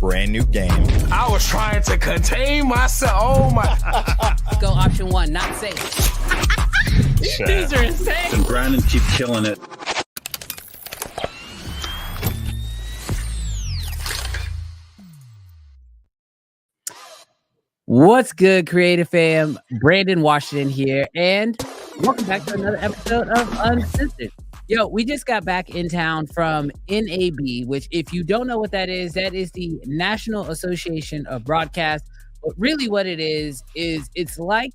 brand new game. I was trying to contain myself. Oh my. Go option one, not safe. These are insane. And Brandon keep killing it. What's good, Creative Fam? Brandon Washington here, and welcome back to another episode of Uncensored. Yo, we just got back in town from NAB, which, if you don't know what that is the National Association of Broadcast. But really what it is it's like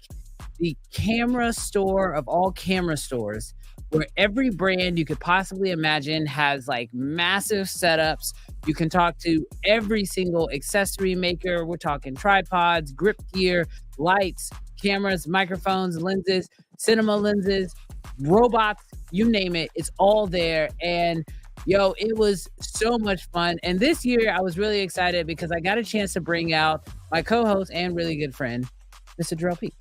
the camera store of all camera stores, where every brand you could possibly imagine has like massive setups. You can talk to every single accessory maker. We're talking tripods, grip gear, lights, cameras, microphones, lenses, cinema lenses, robots, you name it. It's all there. And yo, it was so much fun. And this year I was really excited because I got a chance to bring out my co-host and really good friend, Mr. Darrell P.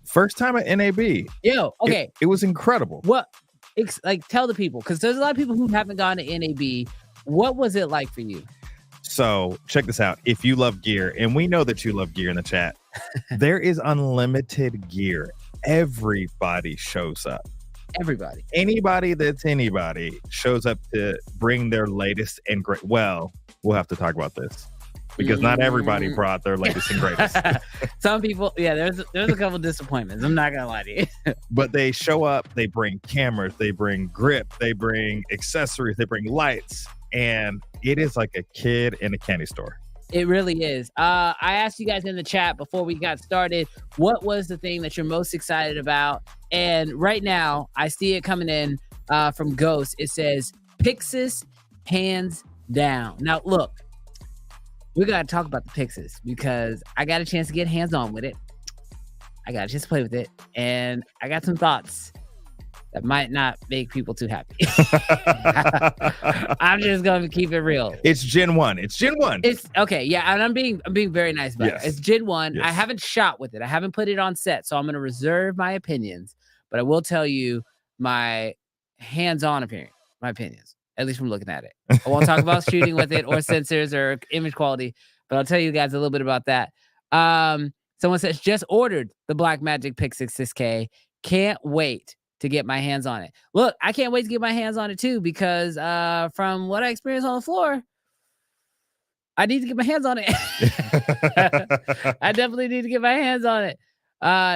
First time at NAB. Yo, okay. It was incredible. What, like, tell the people, because there's a lot of people who haven't gone to NAB. What was it like for you? So check this out. If you love gear, and we know that you love gear in the chat, there is unlimited gear. Everybody shows up. Everybody. Anybody that's anybody shows up to bring their latest and great. Well, we'll have to talk about this because not everybody brought their latest and greatest. Some people, yeah, there's a couple disappointments. I'm not gonna lie to you. But they show up, they bring cameras, they bring grip, they bring accessories, they bring lights, and it is like a kid in a candy store. It really is. I asked you guys in the chat before we got started, what was the thing that you're most excited about? And right now, I see it coming in from Ghost. It says, Pixis, hands down. Now, look, we got to talk about the Pixis because I got a chance to get hands-on with it. I got a chance to play with it. And I got some thoughts that might not make people too happy. I'm just going to keep it real. It's Gen 1. It's Gen 1. It's okay. Yeah. And I'm being very nice about it. It's Gen 1. Yes. I haven't shot with it. I haven't put it on set. So I'm going to reserve my opinions, but I will tell you my hands-on opinions, at least from looking at it. I won't talk about shooting with it or sensors or image quality, but I'll tell you guys a little bit about that. Someone says, just ordered the Blackmagic Pixis 6K. Can't wait to get my hands on it. Look, I can't wait to get my hands on it too, because from what I experienced on the floor, I need to get my hands on it. I definitely need to get my hands on it.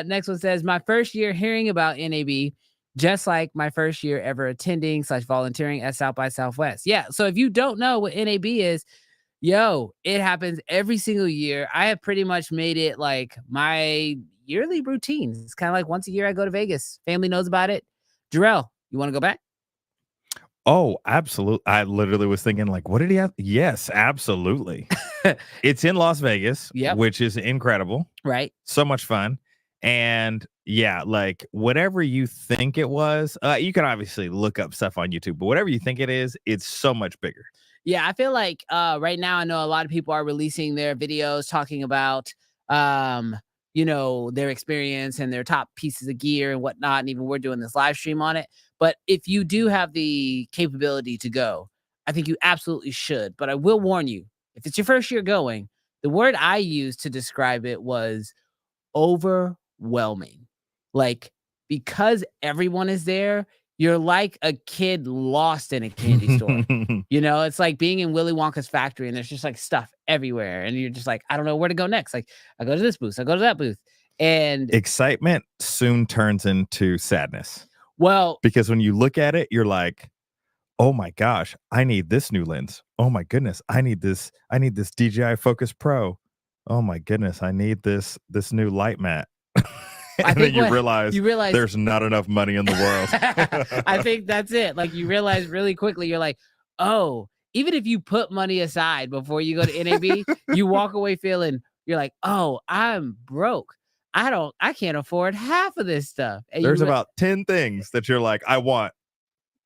Next one says, my first year hearing about NAB, just like my first year ever attending / volunteering at South by Southwest. Yeah, so if you don't know what NAB is, yo, it happens every single year. I have pretty much made it like my yearly routine. It's kind of like once a year I go to Vegas. Family knows about it. Darrell, you want to go back? Oh, absolutely. I literally was thinking, like, what did he have? Yes, absolutely. It's in Las Vegas, which is incredible. Right. So much fun. And yeah, like whatever you think it was, you can obviously look up stuff on YouTube, but whatever you think it is, it's so much bigger. Yeah, I feel like right now I know a lot of people are releasing their videos talking about their experience and their top pieces of gear and whatnot. And even we're doing this live stream on it. But if you do have the capability to go, I think you absolutely should. But I will warn you, if it's your first year going, the word I used to describe it was overwhelming. Like, because everyone is there, you're like a kid lost in a candy store. It's like being in Willy Wonka's factory and there's just like stuff everywhere. And you're just like, I don't know where to go next. Like, I go to this booth, I go to that booth. And excitement soon turns into sadness. Well, because when you look at it, you're like, oh my gosh, I need this new lens. Oh my goodness, I need this DJI Focus Pro. Oh my goodness, I need this new light mat. And then you realize there's not enough money in the world. I think that's it. Like, you realize really quickly, you're like, oh, even if you put money aside before you go to NAB, you walk away feeling, you're like, oh, I'm broke. I can't afford half of this stuff. And there's about 10 things that you're like, I want.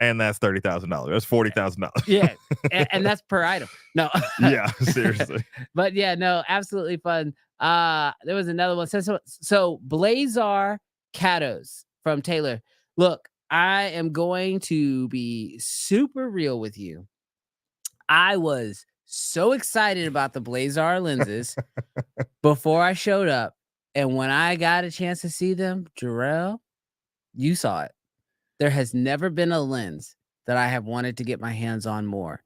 And that's $30,000. That's $40,000. Yeah. And that's per item. No. Yeah, seriously. But yeah, no, absolutely fun. There was another one. So Blazar Catos from Taylor. Look, I am going to be super real with you. I was so excited about the Blazar lenses before I showed up. And when I got a chance to see them, Jarrell, you saw it. There has never been a lens that I have wanted to get my hands on more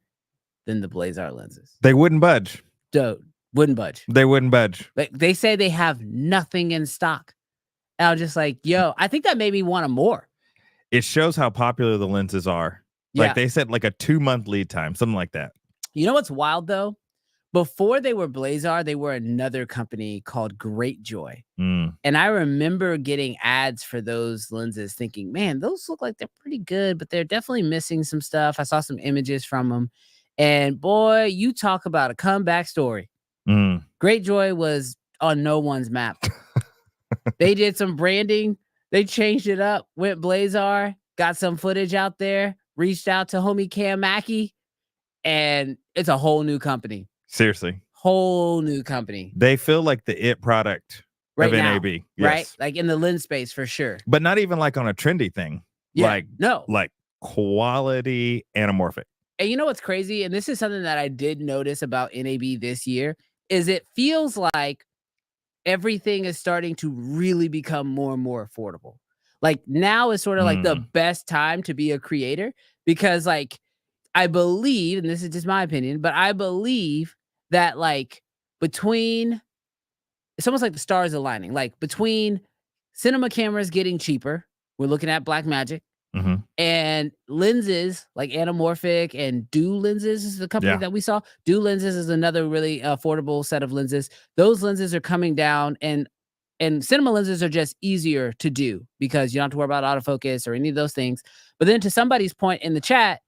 than the Blazar lenses. They wouldn't budge. Dude, wouldn't budge. They wouldn't budge. Like they say they have nothing in stock. And I was just like, yo, I think that made me want them more. It shows how popular the lenses are. Yeah. Like they said, like a 2-month lead time, something like that. You know what's wild though? Before they were Blazar, they were another company called Greatjoy. Mm. And I remember getting ads for those lenses thinking, man, those look like they're pretty good, but they're definitely missing some stuff. I saw some images from them. And boy, you talk about a comeback story. Mm. Greatjoy was on no one's map. They did some branding. They changed it up, went Blazar, got some footage out there, reached out to homie Cam Mackey, and it's a whole new company. Seriously. Whole new company. They feel like the it product right of now, NAB. Yes. Right? Like in the lens space for sure. But not even like on a trendy thing. Yeah. Like quality anamorphic. And you know what's crazy? And this is something that I did notice about NAB this year, is it feels like everything is starting to really become more and more affordable. Like now is sort of like the best time to be a creator because like I believe, and this is just my opinion, but I believe that like between, it's almost like the stars aligning, like between cinema cameras getting cheaper, we're looking at Blackmagic, and lenses like anamorphic and Do Lenses is the company that we saw. Do Lenses is another really affordable set of lenses. Those lenses are coming down, and cinema lenses are just easier to do because you don't have to worry about autofocus or any of those things. But then to somebody's point in the chat,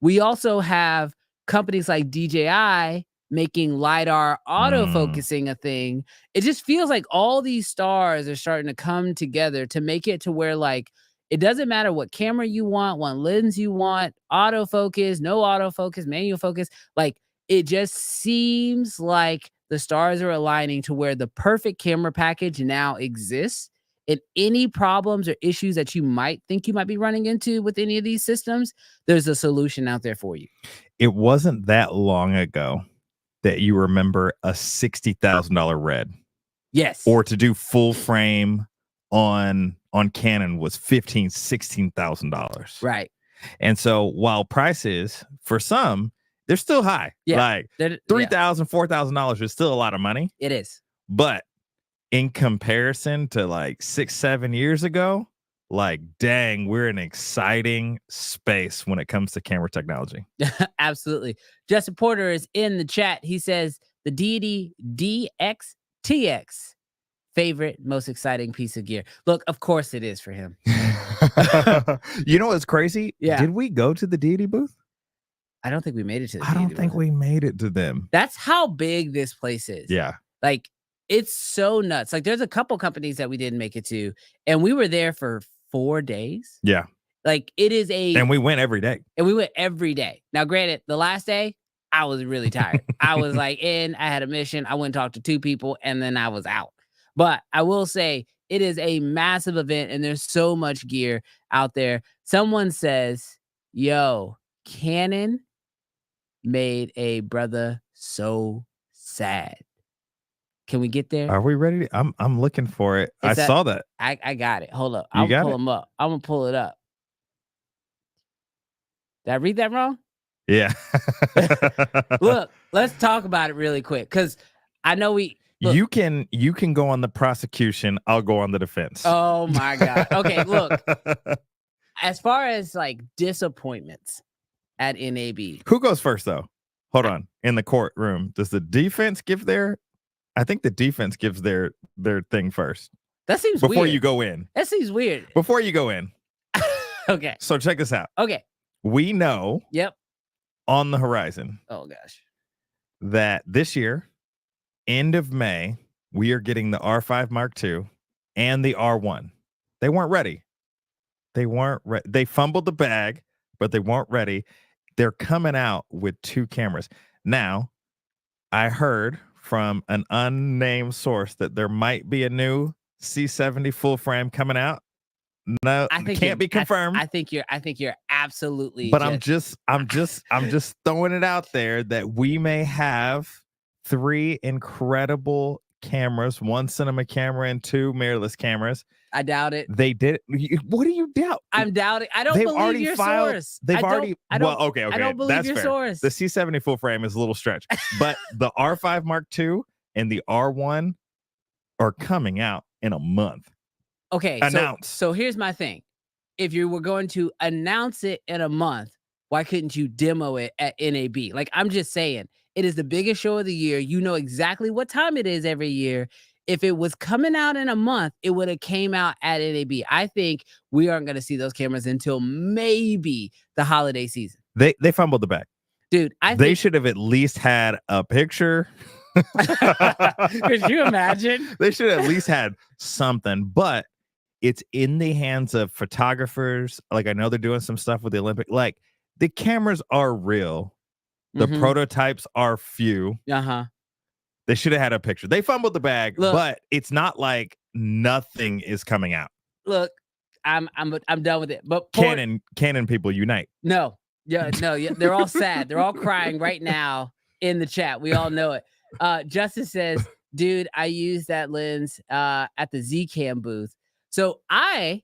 we also have companies like DJI making LiDAR autofocusing a thing. It just feels like all these stars are starting to come together to make it to where like, it doesn't matter what camera you want, what lens you want, autofocus, no autofocus, manual focus. Like it just seems like the stars are aligning to where the perfect camera package now exists. And any problems or issues that you might think you might be running into with any of these systems, there's a solution out there for you. It wasn't that long ago that you remember a $60,000 red. Yes. Or to do full frame on Canon was $16,000. Right. And so while prices for some, they're still high. Yeah. Like $3,000, $4,000 is still a lot of money. It is. But in comparison to like 6-7 years ago, like, dang, we're in an exciting space when it comes to camera technology. Absolutely. Justin Porter is in the chat. He says the Deity DXTX, favorite, most exciting piece of gear. Look, of course it is for him. You know what's crazy? Yeah. Did we go to the Deity booth? I don't think we made it to the I don't Deity think booth. we made it to them. That's how big this place is. Yeah. Like, it's so nuts. Like, there's a couple companies that we didn't make it to, and we were there for 4 days. Yeah. Like, it is a... And we went every day. And we went every day. Now, granted, the last day, I was really tired. I was like I had a mission. I went and talked to 2 people, and then I was out. But I will say, it is a massive event, and there's so much gear out there. Someone says, yo, Canon made a brother so sad. Can we get there? Are we ready? I'm looking for it. I saw that. I got it. Hold up. You I'll got pull it? them up. I'm going to pull it up. Did I read that wrong? Yeah. Look, let's talk about it really quick because I know we... Look. You can go on the prosecution. I'll go on the defense. Oh my God. Okay, look. As far as like disappointments at NAB. Who goes first though? Hold on. In the courtroom, does the defense give their... I think the defense gives their thing first. That seems before weird. you go in. That seems weird. Before you go in. Okay. So check this out. Okay. We know Yep. on the horizon Oh gosh. that this year, end of May, we are getting the R5 Mark II and the R1. They weren't ready. They fumbled the bag, but they weren't ready. They're coming out with 2 cameras. Now, I heard from an unnamed source that there might be a new C70 full frame coming out. No, can't be confirmed. I think you're absolutely. But I'm just throwing it out there that we may have 3 incredible cameras, 1 cinema camera and 2 mirrorless cameras. I doubt it. They did. What do you doubt? I'm doubting. I don't They've believe already your filed. source. They've already. I don't, Well, okay. I don't believe That's your fair. source. The C70 full frame is a little stretch, but the R5 Mark II and the R1 are coming out in a month. Okay. Announced. So here's my thing. If you were going to announce it in a month, why couldn't you demo it at NAB? Like, I'm just saying, it is the biggest show of the year. You know exactly what time it is every year. If it was coming out in a month, it would have came out at NAB. I think we aren't going to see those cameras until maybe the holiday season. They fumbled the bag. Dude, They should have at least had a picture. Could you imagine? They should have at least had something, but it's in the hands of photographers. Like, I know they're doing some stuff with the Olympic. Like, the cameras are real. The prototypes are few. Uh-huh. They should have had a picture. They fumbled the bag, but it's not like nothing is coming out. Look, I'm done with it. But Canon people unite. No. Yeah, they're all sad. They're all crying right now in the chat. We all know it. Justice says, dude, I used that lens at the Zcam booth. So I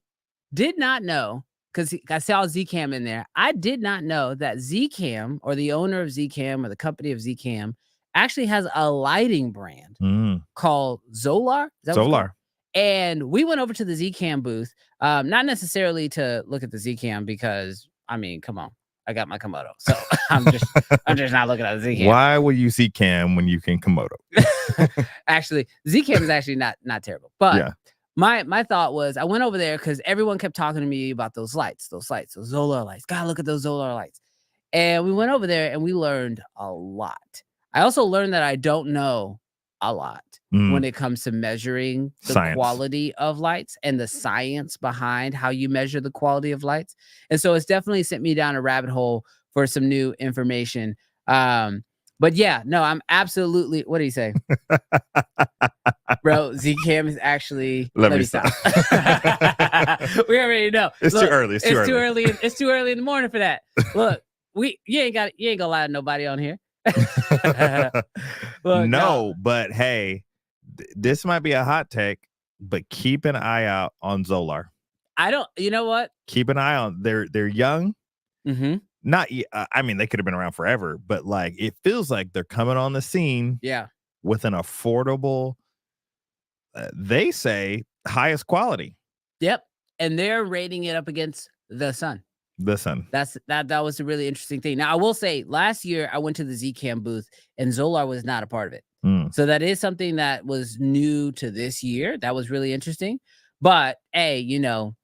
did not know, because I saw Zcam in there. I did not know that Zcam, or the owner of Zcam, or the company of Zcam, actually has a lighting brand called Zolar. Zolar. And we went over to the Zcam booth, not necessarily to look at the Zcam, because, I mean, come on. I got my Komodo, so I'm just not looking at the Zcam. Why will you see Cam when you can Komodo? Actually, Zcam is actually not terrible. But yeah. My thought was, I went over there because everyone kept talking to me about those Zolar lights. Gotta look at those Zolar lights. And we went over there and we learned a lot. I also learned that I don't know a lot when it comes to measuring the quality of lights and the science behind how you measure the quality of lights. And so it's definitely sent me down a rabbit hole for some new information. But yeah, no, I'm absolutely, what do you say? Bro, Zcam is actually, let me stop. We already know. It's too early. It's too early. It's too early in the morning for that. Look, you ain't gonna lie to nobody on here. Look, no, but hey, this might be a hot take, but keep an eye out on Zolar. You know what? Keep an eye on, they're young. Not, I mean, they could have been around forever, but like, it feels like they're coming on the scene. Yeah. With an affordable, they say, highest quality. Yep. And they're rating it up against the Sun. That was a really interesting thing. Now, I will say, last year I went to the Zcam booth and Zolar was not a part of it. So that is something that was new to this year. That was really interesting. But hey, you know,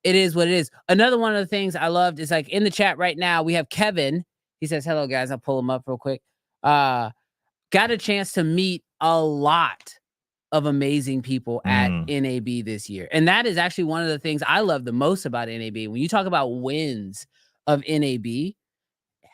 it is what it is. Another one of the things I loved is, like, in the chat right now, we have Kevin. He says, hello, guys. I'll pull him up real quick. Got a chance to meet a lot of amazing people at NAB this year. And that is actually one of the things I love the most about NAB. When you talk about wins of NAB,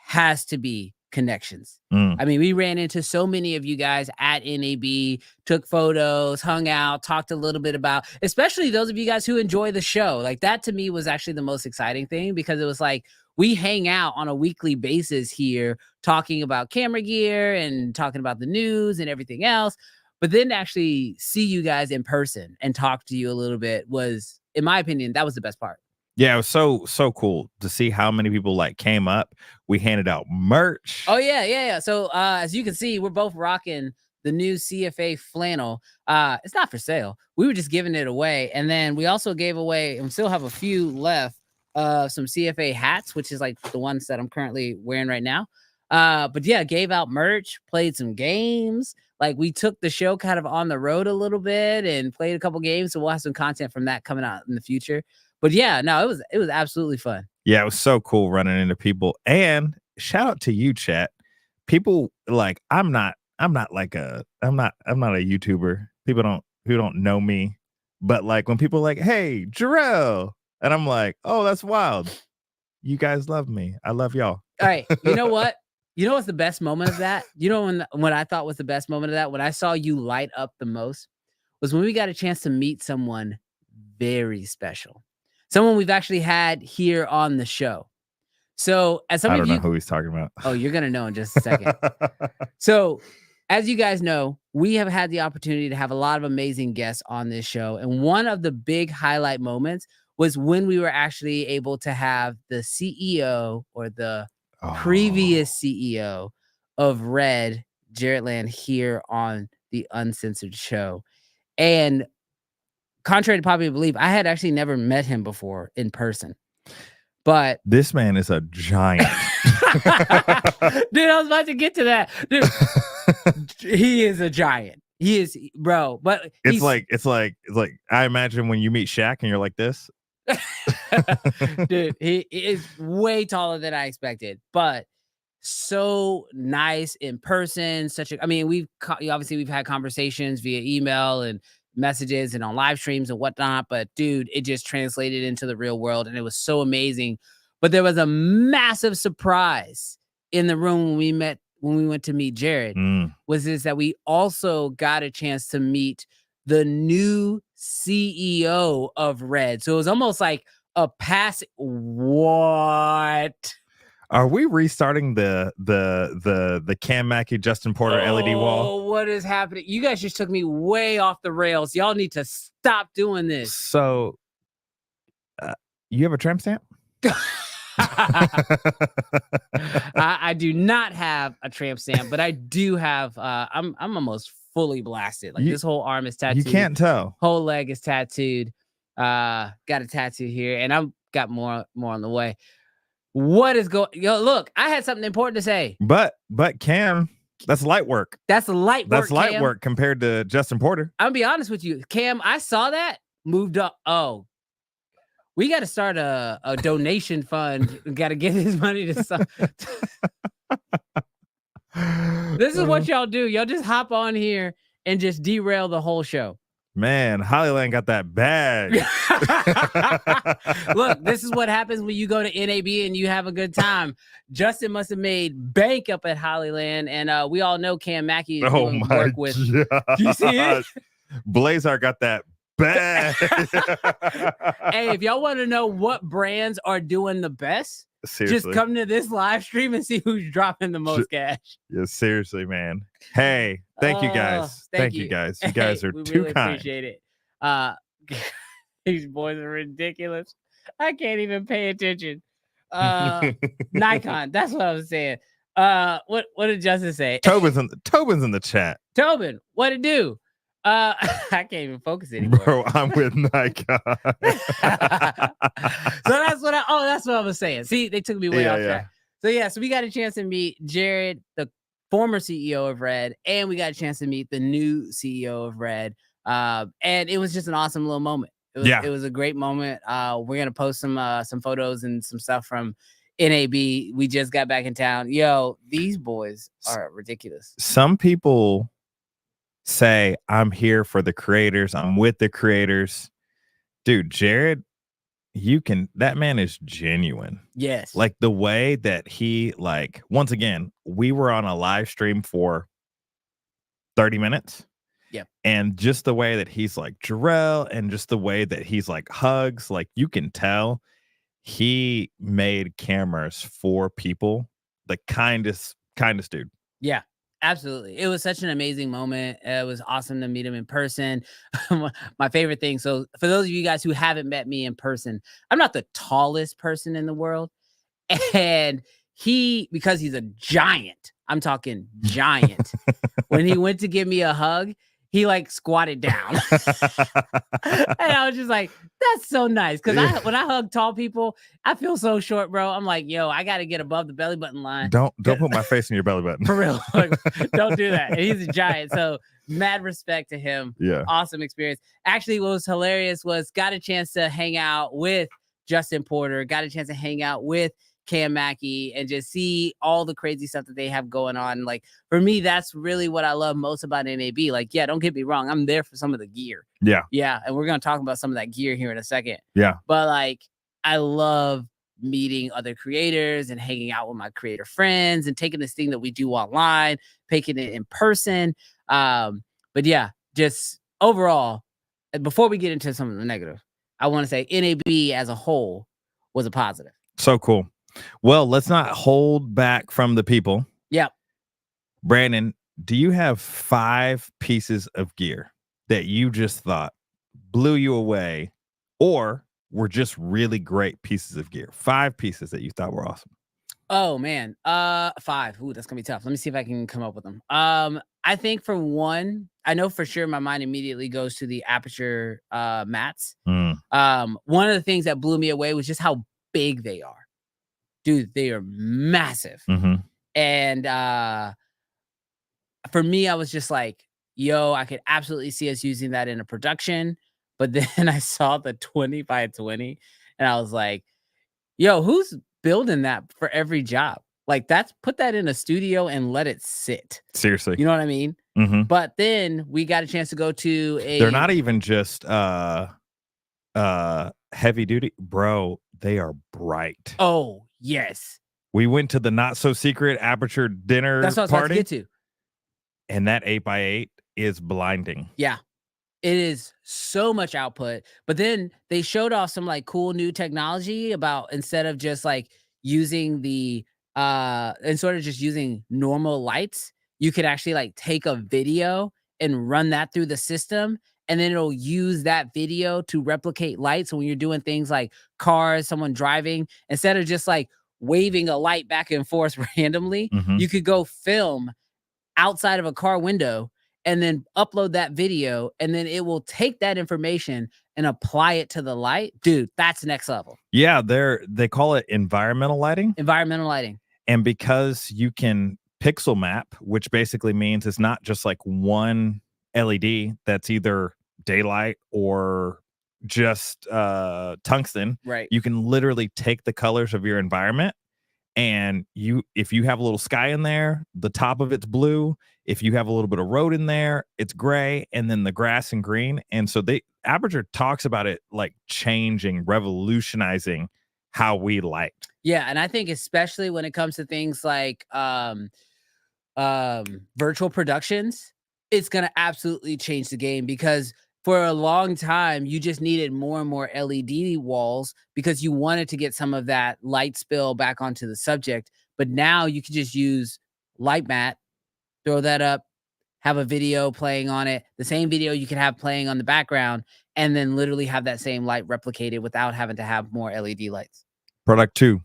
has to be connections. I mean, we ran into so many of you guys at NAB, took photos, hung out, talked a little bit about, especially those of you guys who enjoy the show. Like, that to me was actually the most exciting thing, because it was like, we hang out on a weekly basis here talking about camera gear and talking about the news and everything else. But then to actually see you guys in person and talk to you a little bit was, in my opinion, that was the best part. Yeah, it was so cool to see how many people like came up. We handed out merch. Oh yeah. So as you can see, we're both rocking the new CFA flannel. It's not for sale. We were just giving it away. And then we also gave away, and still have a few left, some CFA hats, which is like the ones that I'm currently wearing right now. But yeah, gave out merch, played some games. Like, we took the show kind of on the road a little bit and played a couple games. So we'll have some content from that coming out in the future. But yeah, no, it was absolutely fun. Yeah, it was so cool running into people. And shout out to you, chat. People, like, I'm not a YouTuber. People who don't know me. But like, when people are like, hey, Jarrell, and I'm like, oh, that's wild. You guys love me. I love y'all. All right. You know what? You know what's the best moment of that? You know when I thought was the best moment of that, when I saw you light up the most, was when we got a chance to meet someone very special. Someone we've actually had here on the show. So as some I of don't know you, who he's talking about. oh, you're gonna know in just a second. So, as you guys know, we have had the opportunity to have a lot of amazing guests on this show. And one of the big highlight moments was when we were actually able to have the CEO or the previous CEO of Red, Jared Land, here on the Uncensored Show. And contrary to popular belief, I had actually never met him before in person. But this man is a giant. dude, I was about to get to that. Dude, he is a giant. He is, bro. But it's like I imagine when you meet Shaq and you're like this. Dude, he is way taller than I expected, but so nice in person. I mean, obviously we've had conversations via email and messages and on live streams and whatnot, but dude, it just translated into the real world and it was so amazing. But there was a massive surprise in the room when we went to meet Jared. Was this that we also got a chance to meet the new CEO of Red. So it was almost like a pass. What? Are we restarting the Cam Mackey, Justin Porter LED wall? Oh, what is happening? You guys just took me way off the rails. Y'all need to stop doing this. So, you have a tramp stamp? I do not have a tramp stamp, but I do have. I'm almost fully blasted. Like this whole arm is tattooed. You can't tell. Whole leg is tattooed. Got a tattoo here, and I've got more on the way. What is going? Yo, look, I had something important to say. But Cam, that's light work. That's light work. That's light Cam. work compared to Justin Porter. I'm gonna be honest with you, Cam. I saw that moved up. Oh, we got to start a donation fund. We got to get his money to some. This is what y'all do. Y'all just hop on here and just derail the whole show. Man, Hollyland got that bag. Look, this is what happens when you go to NAB and you have a good time. Justin must have made bank up at Hollyland, and we all know Cam Mackey is doing work with. God. You see it? Blazar got that bag. Hey, if y'all want to know what brands are doing the best, seriously, just come to this live stream and see who's dropping the most cash. Yeah, seriously, man. Hey, thank you guys. Thank you guys. You guys are too really kind. Appreciate it. These boys are ridiculous. I can't even pay attention. Nikon. That's what I was saying. What did Justin say? Tobin's in the chat. Tobin, what it do? I can't even focus anymore. Bro, I'm with Nikon. So that's what I was saying. See, they took me way off track. So we got a chance to meet Jared, the former CEO of Red, and we got a chance to meet the new CEO of Red. And it was just an awesome little moment. It was a great moment. We're gonna post some photos and some stuff from NAB. We just got back in town. Yo, these boys are ridiculous. Some people say I'm here for the creators. I'm with the creators. Dude, Jared, that man is genuine. Yes. Like the way that he, like, once again, we were on a live stream for 30 minutes. Yep. And just the way that he's like Jarrell and just the way that he's like hugs, like you can tell he made cameras for people. The kindest dude. Yeah. Absolutely. It was such an amazing moment. It was awesome to meet him in person. My favorite thing. So for those of you guys who haven't met me in person, I'm not the tallest person in the world. And because he's a giant, I'm talking giant. When he went to give me a hug, he like squatted down. And I was just like, that's so nice. Cause when I hug tall people, I feel so short, bro. I'm like, yo, I got to get above the belly button line. Don't put my face in your belly button. For real. Like, don't do that. And he's a giant. So mad respect to him. Yeah. Awesome experience. Actually, what was hilarious was got a chance to hang out with Justin Porter, got a chance to hang out with Cam Mackey and just see all the crazy stuff that they have going on. Like for me, that's really what I love most about NAB. Like, yeah, don't get me wrong. I'm there for some of the gear. Yeah. Yeah. And we're going to talk about some of that gear here in a second. Yeah. But like, I love meeting other creators and hanging out with my creator friends and taking this thing that we do online, taking it in person. But yeah, just overall, before we get into some of the negative, I want to say NAB as a whole was a positive. So cool. Well, let's not hold back from the people. Yep. Brandon, do you have 5 pieces of gear that you just thought blew you away or were just really great pieces of gear? 5 pieces that you thought were awesome. Oh man. 5. Ooh, that's gonna be tough. Let me see if I can come up with them. I think for one, I know for sure my mind immediately goes to the aperture mats. Mm, One of the things that blew me away was just how big they are. Dude, they are massive. mhm. And for me, I was just like, yo, I could absolutely see us using that in a production. But then I saw the 20 by 20 and I was like, yo, who's building that for every job? Like that's put that in a studio and let it sit. Seriously. You know what I mean? Mhm. But then we got a chance to go to They're a not even just heavy duty, bro. They are bright. oh, yes. We went to the not so secret aperture dinner That's what I was about to party, get to. and that 8x8 is blinding. Yeah. It is so much output, but then they showed off some like cool new technology about instead of just like using the and sort of just using normal lights, you could actually like take a video and run that through the system and then it'll use that video to replicate lights. So when you're doing things like cars, someone driving, instead of just like waving a light back and forth randomly, Mhm. you could go film outside of a car window and then upload that video and then it will take that information and apply it to the light. Dude, that's next level. Yeah, they call it environmental lighting, Environmental lighting. and because you can pixel map, which basically means it's not just like one LED that's either daylight or just tungsten. Right. You can literally take the colors of your environment, and if you have a little sky in there, the top of it's blue. If you have a little bit of road in there, it's gray, and then the grass and green. And so Aperture talks about it like changing, revolutionizing how we light. Yeah, and I think especially when it comes to things like virtual productions, it's going to absolutely change the game because for a long time you just needed more and more LED walls because you wanted to get some of that light spill back onto the subject, but now you can just use light mat, throw that up, have a video playing on it, the same video you can have playing on the background, and then literally have that same light replicated without having to have more LED lights. Product 2.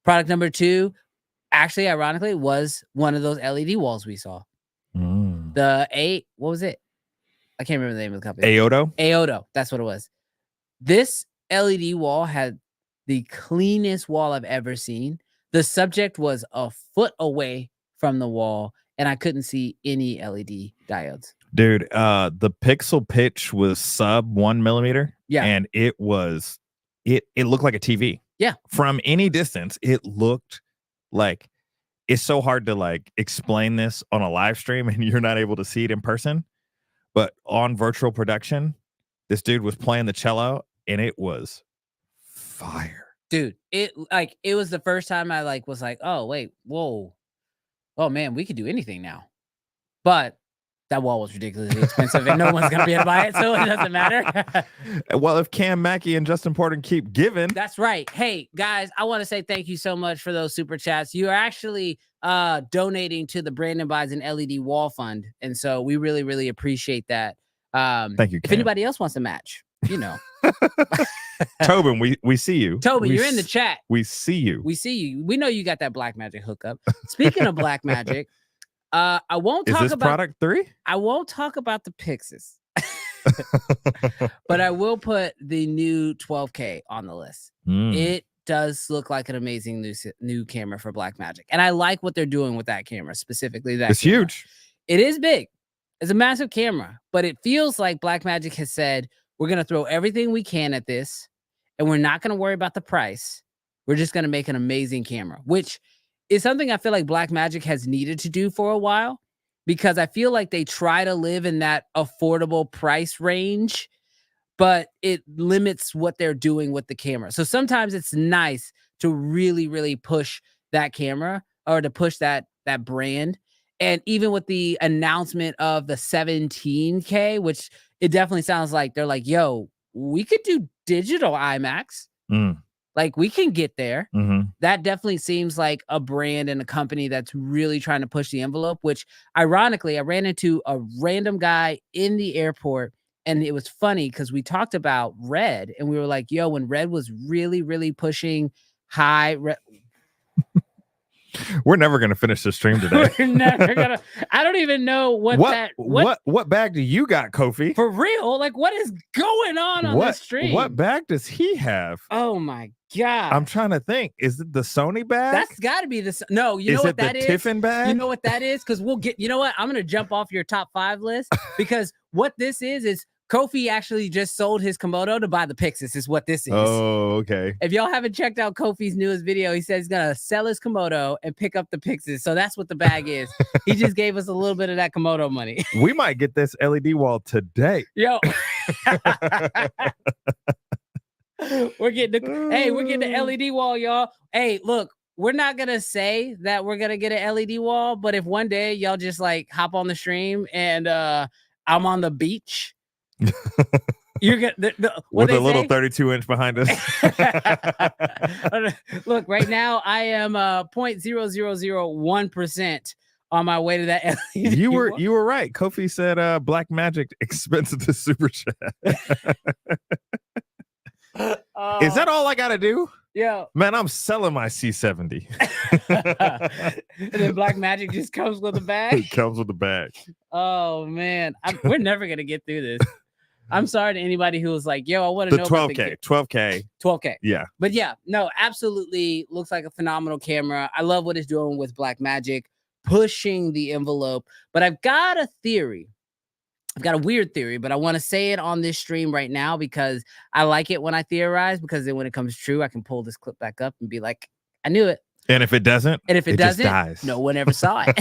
Product number 2, actually, ironically, was one of those LED walls we saw. The what was it? I can't remember the name of the company. Aoto. Aoto, that's what it was. This LED wall had the cleanest wall I've ever seen. The subject was a foot away from the wall, and I couldn't see any LED diodes. Dude, the pixel pitch was sub 1 millimeter. Yeah. And it looked like a TV. Yeah. From any distance, it looked like, it's so hard to like explain this on a live stream and you're not able to see it in person. But on virtual production, this dude was playing the cello and it was fire. Dude, it was the first time I like was like, oh wait, whoa. Oh man, we could do anything now. But that wall was ridiculously expensive and no one's gonna be able to buy it, so it doesn't matter. Well, if Cam Mackey and Justin Porter keep giving. That's right. Hey guys, I want to say thank you so much for those super chats. You are actually donating to the Brandon Buys an LED Wall Fund. And so we really, really appreciate that. Thank you, if Cam. anybody else wants to match, you know. Tobin, we see you. Tobin, you're in the chat. We see you. We see you. We know you got that Black Magic hookup. Speaking of Black Magic, I won't talk Is this about product 3? I won't talk about the Pixis. But I will put the new 12K on the list. It does look like an amazing new camera for Blackmagic. And I like what they're doing with that camera, specifically that It's camera. huge. It is big. It's a massive camera, but it feels like Blackmagic has said, we're going to throw everything we can at this and we're not going to worry about the price. We're just going to make an amazing camera, which is something I feel like Blackmagic has needed to do for a while, because I feel like they try to live in that affordable price range, but it limits what they're doing with the camera. So sometimes it's nice to really, really push that camera or to push that brand. And even with the announcement of the 17K, which it definitely sounds like they're like, yo, we could do digital IMAX. Like, we can get there. Mhm. That definitely seems like a brand and a company that's really trying to push the envelope, which ironically, I ran into a random guy in the airport, and it was funny because we talked about Red, and we were like, yo, when Red was really, really pushing high We're never gonna finish the stream today. we're never gonna I don't even know what bag do you got, Kofi? for real, like, what is going on this stream? What bag does he have? Oh my god. I'm trying to think. Is it the Sony bag? That's got to be no, you is know what it that the is? Tiffin bag? You know what that is? Because we'll get, you know what? I'm going to jump off your top 5 list because what this is Kofi actually just sold his Komodo to buy the Pixis is what this is. Oh, okay. If y'all haven't checked out Kofi's newest video, he says he's going to sell his Komodo and pick up the Pixis. So that's what the bag is. He just gave us a little bit of that Komodo money. We might get this LED wall today. Yo. We're getting the LED wall, y'all. Hey, look, we're not gonna say that we're gonna get an LED wall, but if one day y'all just like hop on the stream and I'm on the beach, you're gonna with a little 32-inch behind us. Look, right now I am 0.0001% on my way to that LED you wall. were right. Kofi said Black Magic expensive to super chat. Is that all I gotta do? Yeah, man, I'm selling my C70. And then Black Magic just comes with a bag. It comes with a bag. Oh man, we're never gonna get through this. I'm sorry to anybody who was like, "Yo, I want to know 12K, 12K." Yeah, but yeah, no, absolutely looks like a phenomenal camera. I love what it's doing with Black Magic, pushing the envelope. But I've got a theory. I've got a weird theory, but I want to say it on this stream right now because I like it when I theorize, because then when it comes true, I can pull this clip back up and be like, I knew it. And if it doesn't, it doesn't, just dies. No one ever saw it.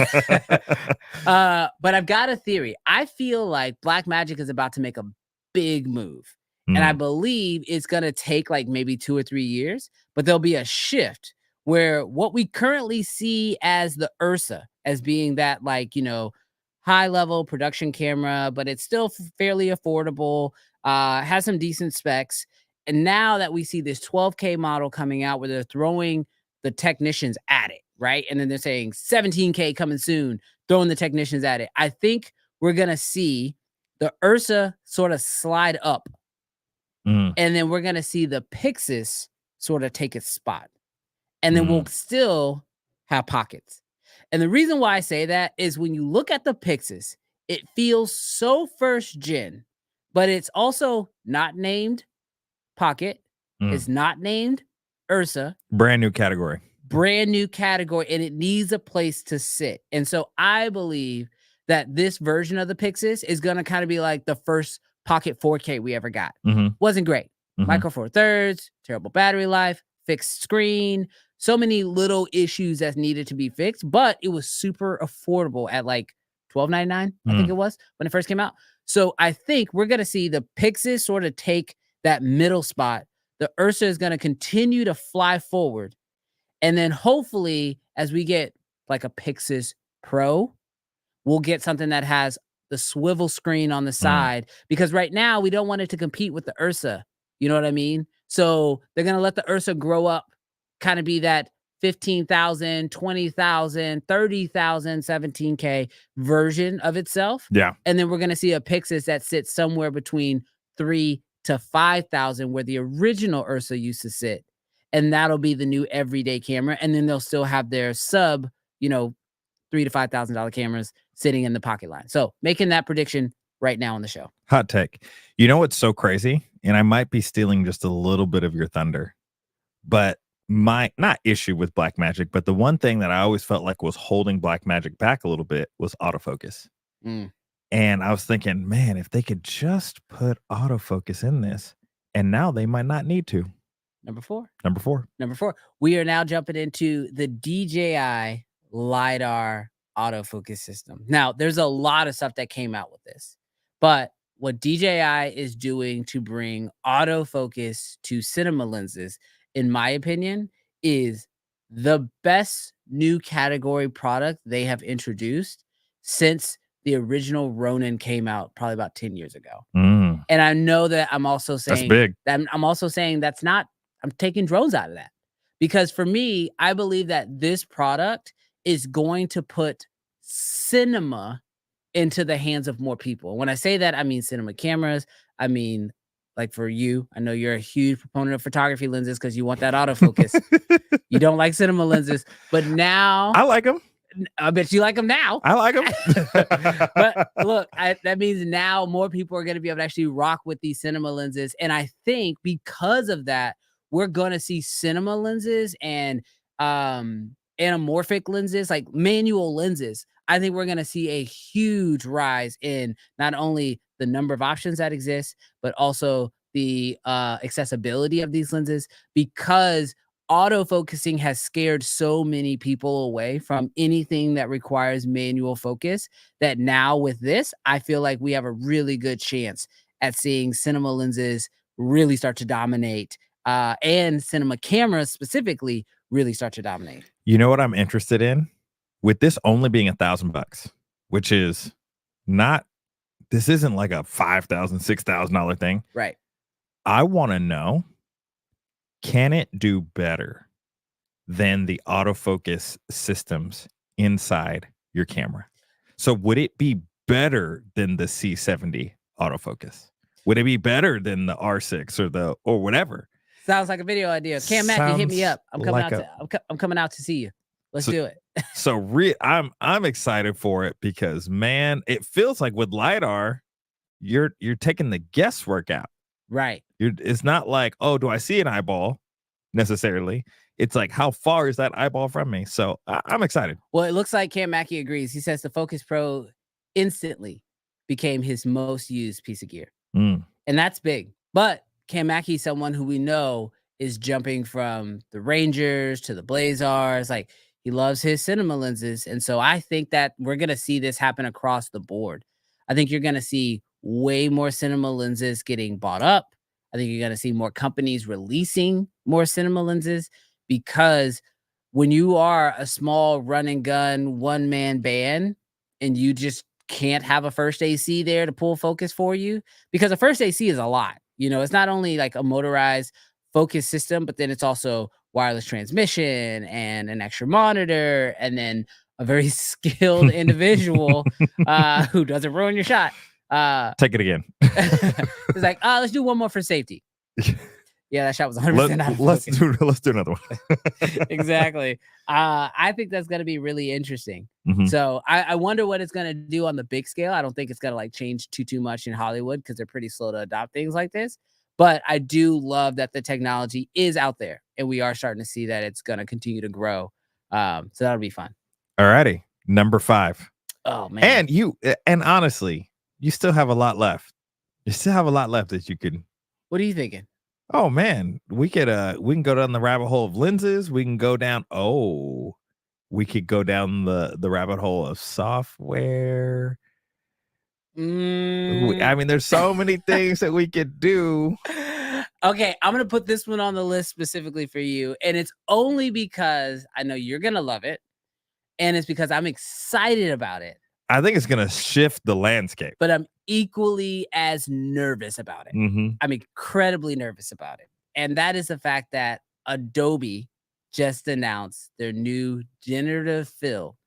But I've got a theory. I feel like Black Magic is about to make a big move. And I believe it's going to take like maybe 2 or 3 years, but there'll be a shift where what we currently see as the Ursa as being that, like, you know, high level production camera, but it's still fairly affordable, has some decent specs. And now that we see this 12K model coming out where they're throwing the technicians at it, right? And then they're saying 17K coming soon, throwing the technicians at it. I think we're going to see the Ursa sort of slide up. And then we're going to see the Pixis sort of take its spot. And then we'll still have pockets. And the reason why I say that is when you look at the Pixis, it feels so first gen, but it's also not named Pocket. It's not named Ursa. Brand new category. And it needs a place to sit. And so I believe that this version of the Pixis is going to kind of be like the first Pocket 4K we ever got. Wasn't great. Micro Four Thirds, terrible battery life, fixed screen, so many little issues that needed to be fixed, but it was super affordable at like $12.99, I think it was, when it first came out. So I think we're going to see the Pixis sort of take that middle spot. The Ursa is going to continue to fly forward. And then hopefully, as we get like a Pixis Pro, we'll get something that has the swivel screen on the side, because right now we don't want it to compete with the Ursa. You know what I mean? So they're going to let the Ursa grow up, kind of be that 15,000, 20,000, 30,000, 17K version of itself. Yeah. And then we're going to see a Pixis that sits somewhere between 3,000 to 5,000, where the original Ursa used to sit. And that'll be the new everyday camera. And then they'll still have their sub, you know, $3,000 to $5,000 cameras sitting in the pocket line. So making that prediction right now on the show. Hot take. You know what's so crazy? And I might be stealing just a little bit of your thunder, but my not issue with Black Magic, but the one thing that I always felt like was holding Black Magic back a little bit was autofocus. And I was thinking, man, if they could just put autofocus in this, and now they might not need to. Number four. We are now jumping into the DJI LiDAR autofocus system. Now, there's a lot of stuff that came out with this, but what DJI is doing to bring autofocus to cinema lenses, in my opinion, is the best new category product they have introduced since the original Ronin came out probably about 10 years ago. And I know that I'm also saying that's big. I'm also saying that's not I'm taking drones out of that. Because for me, I believe that this product is going to put cinema into the hands of more people. When I say that, I mean cinema cameras. I mean, like for you, I know you're a huge proponent of photography lenses because you want that autofocus. You don't like cinema lenses, but now I like them. I bet you like them now. I like them. But look, that means now more people are going to be able to actually rock with these cinema lenses. And I think because of that, we're going to see cinema lenses and anamorphic lenses, like manual lenses. I think we're going to see a huge rise in not only the number of options that exist, but also the accessibility of these lenses, because autofocusing has scared so many people away from anything that requires manual focus, that now with this, I feel like we have a really good chance at seeing cinema lenses really start to dominate, and cinema cameras specifically really start to dominate. You know what I'm interested in? With this only being $1,000, which is not, this isn't like a $5,000, $6,000 thing. Right. I want to know, can it do better than the autofocus systems inside your camera? So would it be better than the C70 autofocus? Would it be better than the R6 or whatever? Sounds like a video idea. Cam Mack, you hit me up. I'm coming I'm coming out to see you. Let's do it. So I'm excited for it because, man, it feels like with LiDAR, you're taking the guesswork out. Right. It's not like, oh, do I see an eyeball necessarily? It's like, how far is that eyeball from me? So I'm excited. Well, it looks like Cam Mackey agrees. He says the Focus Pro instantly became his most used piece of gear. And that's big. But Cam Mackey is someone who we know is jumping from the Rangers to the Blazars. Like, he loves his cinema lenses. And so I think that we're going to see this happen across the board. I think you're going to see way more cinema lenses getting bought up. I think you're going to see more companies releasing more cinema lenses, because when you are a small run and gun one-man band and you just can't have a first AC there to pull focus for you, because a first AC is a lot. You know, it's not only like a motorized focus system, but then it's also wireless transmission and an extra monitor, and then a very skilled individual who doesn't ruin your shot. Take it again. It's like, let's do one more for safety. Yeah, that shot was 100% out of focus. Let's do another one. Exactly. I think that's going to be really interesting. So I wonder what it's going to do on the big scale. I don't think it's going to like change too much in Hollywood, because they're pretty slow to adopt things like this. But I do love that the technology is out there, and we are starting to see that it's going to continue to grow. So that'll be fun. All righty. Number 5. Oh, man. And honestly, you still have a lot left. You still have a lot left that you can. What are you thinking? Oh man, we can go down the rabbit hole of lenses. We can go down. Oh, we could go down the rabbit hole of software. I mean, there's so many things that we could do. Okay, I'm gonna put this one on the list specifically for you, and it's only because I know you're gonna love it, and it's because I'm excited about it. I think it's gonna shift the landscape, but I'm equally as nervous about it. I'm incredibly nervous about it. And that is the fact that Adobe just announced their new generative fill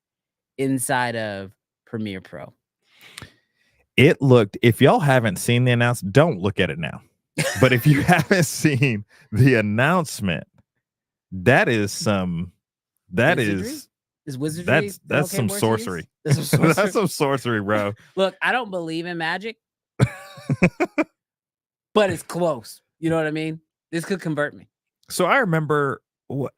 inside of Premiere Pro. It looked, if y'all haven't seen the announcement, don't look at it now. But if you haven't seen the announcement, that is some, that wizardry? Is wizardry? That's some sorcery. That's some sorcery, bro. Look, I don't believe in magic, but it's close. You know what I mean? This could convert me. So I remember,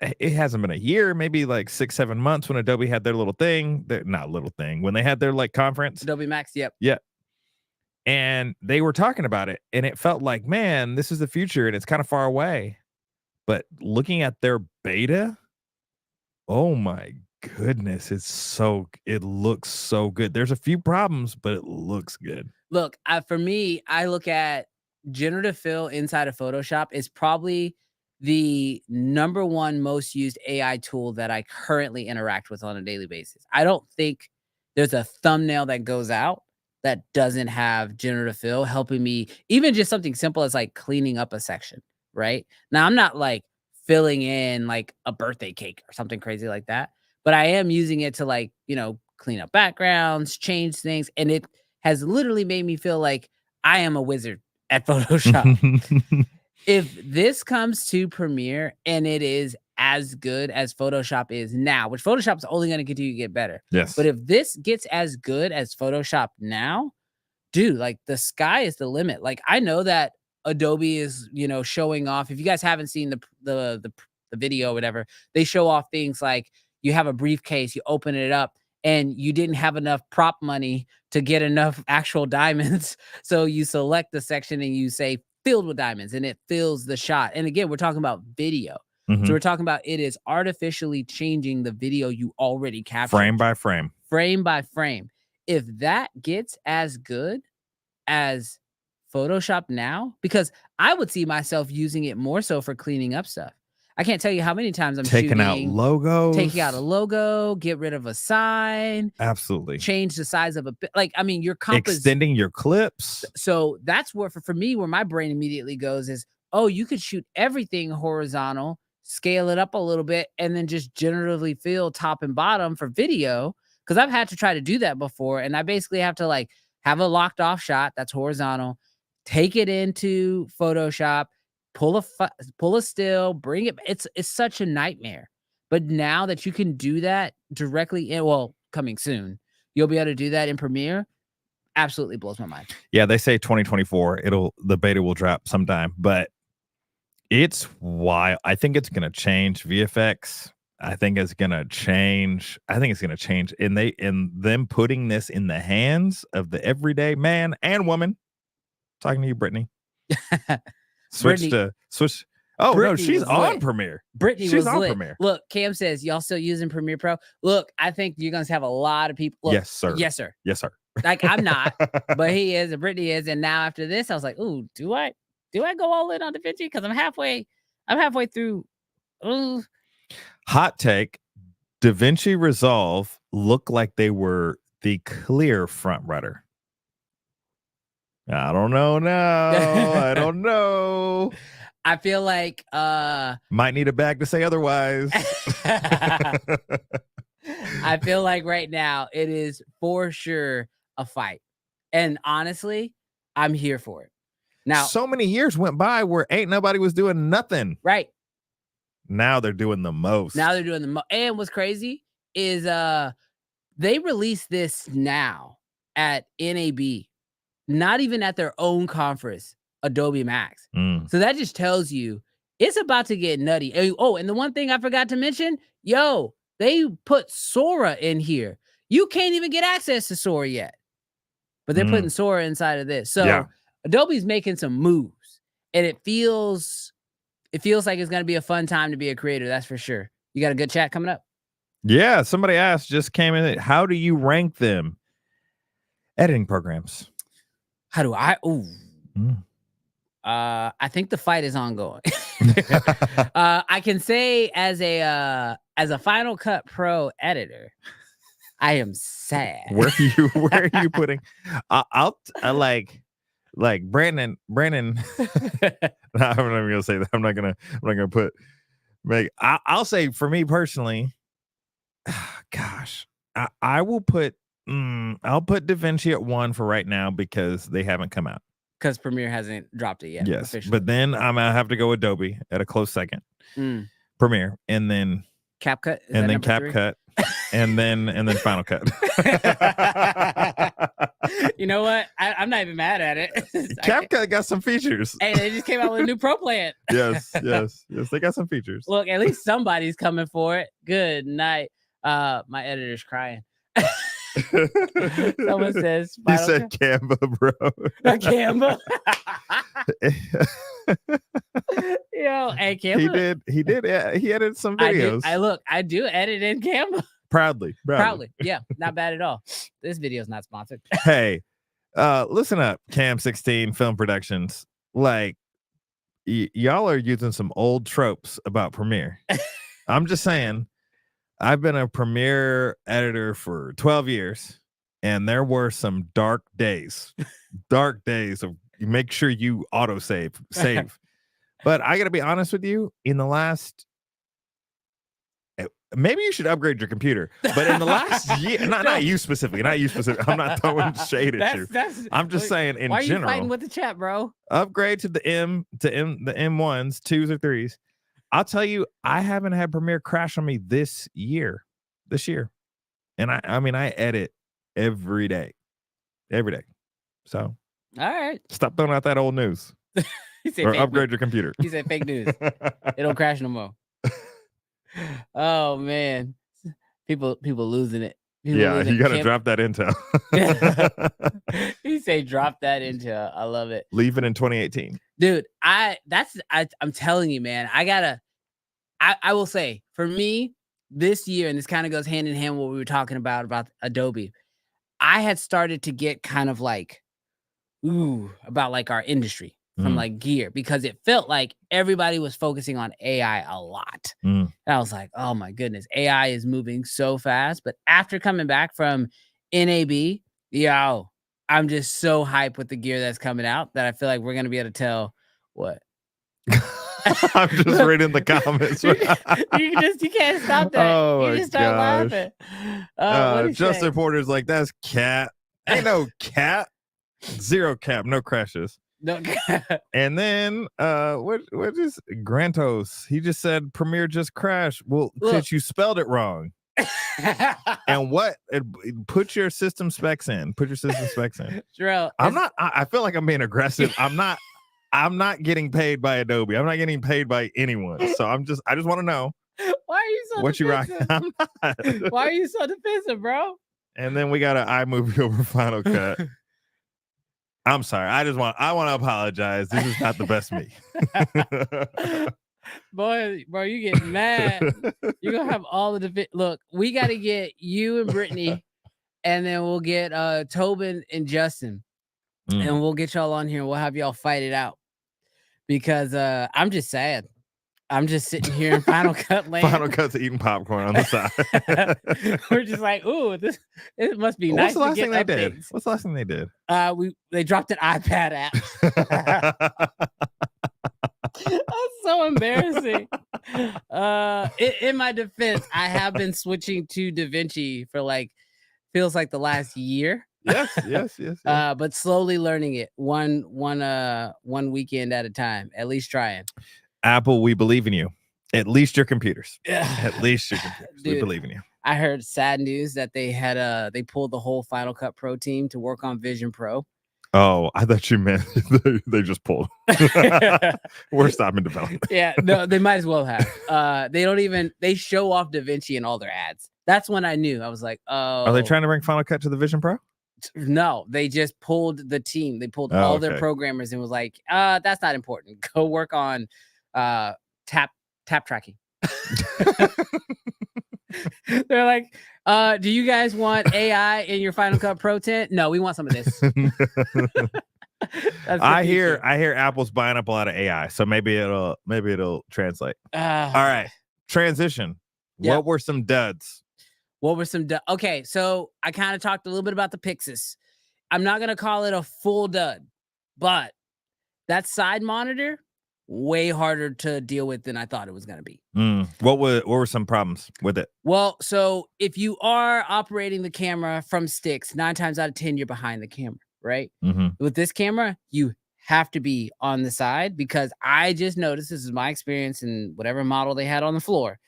it hasn't been a year, maybe like 6-7 months, when Adobe had their little thing. Not little thing, when they had their like conference. Adobe Max, yep. And they were talking about it, and it felt like, man, this is the future, and it's kind of far away. But looking at their beta, oh my goodness, it looks so good. There's a few problems, but it looks good. Look, for me, I look at generative fill inside of Photoshop is probably the #1 most used AI tool that I currently interact with on a daily basis. I don't think there's a thumbnail that goes out that doesn't have generative fill helping me, even just something simple as like cleaning up a section, right? Now, I'm not like filling in like a birthday cake or something crazy like that. But I am using it to like, clean up backgrounds, change things. And it has literally made me feel like I am a wizard at Photoshop. If this comes to Premiere and it is as good as Photoshop is now, which Photoshop is only going to continue to get better. Yes. But if this gets as good as Photoshop now, dude, like the sky is the limit. Like I know that Adobe is, showing off. If you guys haven't seen the video or whatever, they show off things like you have a briefcase, you open it up, and you didn't have enough prop money to get enough actual diamonds. So you select the section and you say filled with diamonds, and it fills the shot. And again, we're talking about video. So we're talking about it is artificially changing the video you already captured. Frame by frame. Frame by frame. If that gets as good as Photoshop now, because I would see myself using it more so for cleaning up stuff. I can't tell you how many times I'm taking out logos, taking out a logo, get rid of a sign, absolutely change the size of a bit. Like, I mean, your extending your clips. So that's where, for me, where my brain immediately goes is, oh, you could shoot everything horizontal, scale it up a little bit, and then just generatively fill top and bottom for video. Because I've had to try to do that before, and I basically have to like have a locked off shot that's horizontal, take it into Photoshop, pull a still, bring it. It's such a nightmare. But now that you can do that directly coming soon, you'll be able to do that in Premiere. Absolutely blows my mind. Yeah, they say 2024. The beta will drop sometime, but it's wild. I think it's gonna change VFX. I think it's gonna change. In them putting this in the hands of the everyday man and woman. Talking to you, Brittany. Switch. Oh, Brittany, no, she's on lit. Premiere. Brittany was on lit. Premiere. Look, Cam says, y'all still using Premiere Pro? Look, I think you're going to have a lot of people. Look, yes, sir. Yes, sir. Yes, sir. Like, I'm not, but he is, and Brittany is. And now after this, I was like, ooh, do I go all in on DaVinci? Because I'm halfway through. Ooh. Hot take. DaVinci Resolve looked like they were the clear front runner. I don't know now. I don't know. I feel like might need a bag to say otherwise. I feel like right now it is for sure a fight. And honestly, I'm here for it. Now, so many years went by where ain't nobody was doing nothing. Right. Now they're doing the most. And what's crazy is they released this now at NAB. Not even at their own conference, Adobe Max. So that just tells you it's about to get nutty. Oh, and the one thing I forgot to mention, they put Sora in here. You can't even get access to Sora yet. But they're putting Sora inside of this. So Adobe's making some moves. And it feels like it's going to be a fun time to be a creator. That's for sure. You got a good chat coming up? Yeah, somebody just came in. How do you rank them? Editing programs. How do I? Ooh. I think the fight is ongoing. I can say as a Final Cut Pro editor, I am sad. Where are you putting? I like Brandon. I'm not gonna say that. I'm not gonna put. I'll say for me personally. Gosh, I will put. I'll put DaVinci at 1 for right now because they haven't come out. Because Premiere hasn't dropped it yet. Yes, officially. But then I'm gonna have to go Adobe at a close second. Premiere, and then CapCut, and then CapCut, and then Final Cut. You know what? I'm not even mad at it. CapCut got some features. Hey, they just came out with a new Pro plan. Yes, they got some features. Look, at least somebody's coming for it. Good night. My editor's crying. Someone says he said Canva, bro. Canva. Hey, Canva. He did. He edited some videos. I do edit in Canva. Proudly. Yeah, not bad at all. This video is not sponsored. Hey, listen up, Cam 16 Film Productions. Like, y'all are using some old tropes about Premiere. I'm just saying. I've been a Premiere editor for 12 years, and there were some dark days of make sure you auto save. But I gotta be honest with you, in the last maybe you should upgrade your computer. But in the last year, not you specifically, not you specifically. I'm not throwing shade at you. I'm just saying in why are you general. fighting with the chat, bro? Upgrade to the M1s, 2s or 3s. I'll tell you, I haven't had Premiere crash on me this year. And I mean, I edit every day. So All right. stop throwing out that old news. Or upgrade your computer. He said fake news. It don't crash no more. Oh man. People losing it. People Yeah, losing you gotta Kim- drop that intel. He say drop that intel. I love it. Leave it in 2018. Dude, I'm telling you, man, I will say for me this year, and this kind of goes hand in hand with what we were talking about Adobe. I had started to get kind of like, about like our industry from like gear, because it felt like everybody was focusing on AI a lot. And I was like, oh my goodness, AI is moving so fast. But after coming back from NAB, I'm just so hyped with the gear that's coming out that I feel like we're going to be able to tell what. I'm just reading the comments. you can't stop that. Oh you just start laughing. Justin Porter's like, that's cat. Ain't no cat. Zero cap, no crashes. No. And then what is Grantos? He just said Premiere just crashed. Well, because you spelled it wrong. And put your system specs in. Sure. I feel like I'm being aggressive. I'm not getting paid by Adobe. I'm not getting paid by anyone. So I just want to know. Why are you so what defensive? You rock? I'm not. Why are you so defensive, bro? And then we got an iMovie over Final Cut. I'm sorry. I want to apologize. This is not the best me. Boy, bro, you get mad. You're gonna have all the look. We got to get you and Brittany, and then we'll get Tobin and Justin, and we'll get y'all on here. And we'll have y'all fight it out, because I'm just sad. I'm just sitting here in Final Cut land. Final Cut's eating popcorn on the side. We're just like, it must be nice. What's the last thing they did? They dropped an iPad app. That's so embarrassing. In my defense, I have been switching to DaVinci for feels like the last year. Yes. But slowly learning it one weekend at a time, at least trying. Apple, we believe in you. At least your computers. Yeah. At least your computers. Dude, we believe in you. I heard sad news that they pulled the whole Final Cut Pro team to work on Vision Pro. Oh, I thought you meant they just pulled. We're stopping development. Yeah, no, they might as well have. They show off DaVinci in all their ads. That's when I knew. I was like, oh. Are they trying to bring Final Cut to the Vision Pro? No, they just pulled the team. They pulled all their programmers and was like, that's not important. Go work on tap tracking. They're like, do you guys want AI in your Final Cut Pro 10? No, we want some of this. I hear Apple's buying up a lot of AI, so maybe it'll translate. All right, transition. Yeah. What were some duds? Okay, so I kind of talked a little bit about the Pixis. I'm not gonna call it a full dud, but that side monitor, way harder to deal with than I thought it was going to be. What were some problems with it? Well, so if you are operating the camera from sticks, 9 times out of 10, you're behind the camera, right? With this camera, you have to be on the side, because I just noticed, this is my experience in whatever model they had on the floor.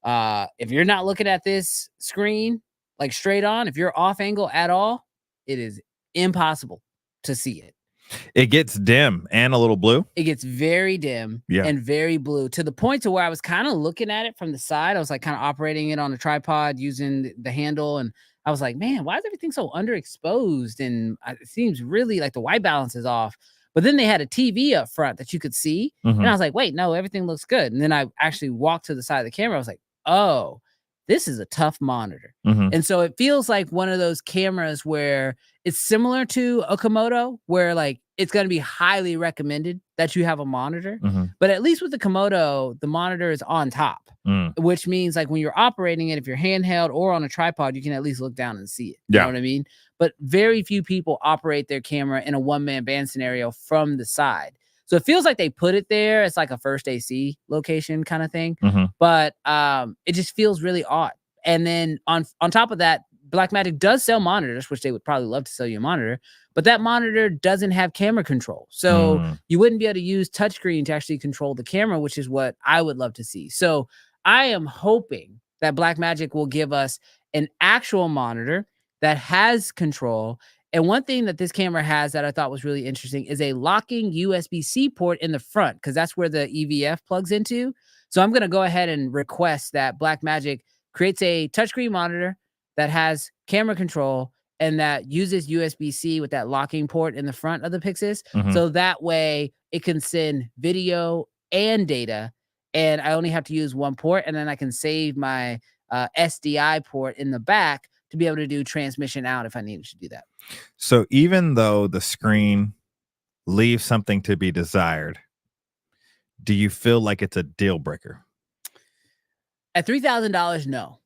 If you're not looking at this screen like straight on, if you're off angle at all, it is impossible to see it. It gets dim and a little blue. It gets very dim and very blue, to the point to where I was kind of looking at it from the side. I was like kind of operating it on a tripod using the handle. And I was like, man, why is everything so underexposed? And it seems really like the white balance is off. But then they had a TV up front that you could see. And I was like, wait, no, everything looks good. And then I actually walked to the side of the camera. I was like, oh, this is a tough monitor. And so it feels like one of those cameras where it's similar to a Komodo, where like it's going to be highly recommended that you have a monitor. But at least with the Komodo, the monitor is on top, which means like when you're operating it, if you're handheld or on a tripod, you can at least look down and see it. You know what I mean? But very few people operate their camera in a one-man band scenario from the side. So it feels like they put it there. It's like a first AC location kind of thing. Mhm. But it just feels really odd. And then on top of that, Blackmagic does sell monitors, which they would probably love to sell you a monitor, but that monitor doesn't have camera control. So you wouldn't be able to use touchscreen to actually control the camera, which is what I would love to see. So I am hoping that Blackmagic will give us an actual monitor that has control. And one thing that this camera has that I thought was really interesting is a locking USB-C port in the front, because that's where the EVF plugs into. So I'm going to go ahead and request that Blackmagic creates a touchscreen monitor that has camera control and that uses USB-C with that locking port in the front of the Pixis. So that way it can send video and data, and I only have to use one port, and then I can save my SDI port in the back to be able to do transmission out if I needed to do that. So even though the screen leaves something to be desired, do you feel like it's a deal breaker? At $3,000, no.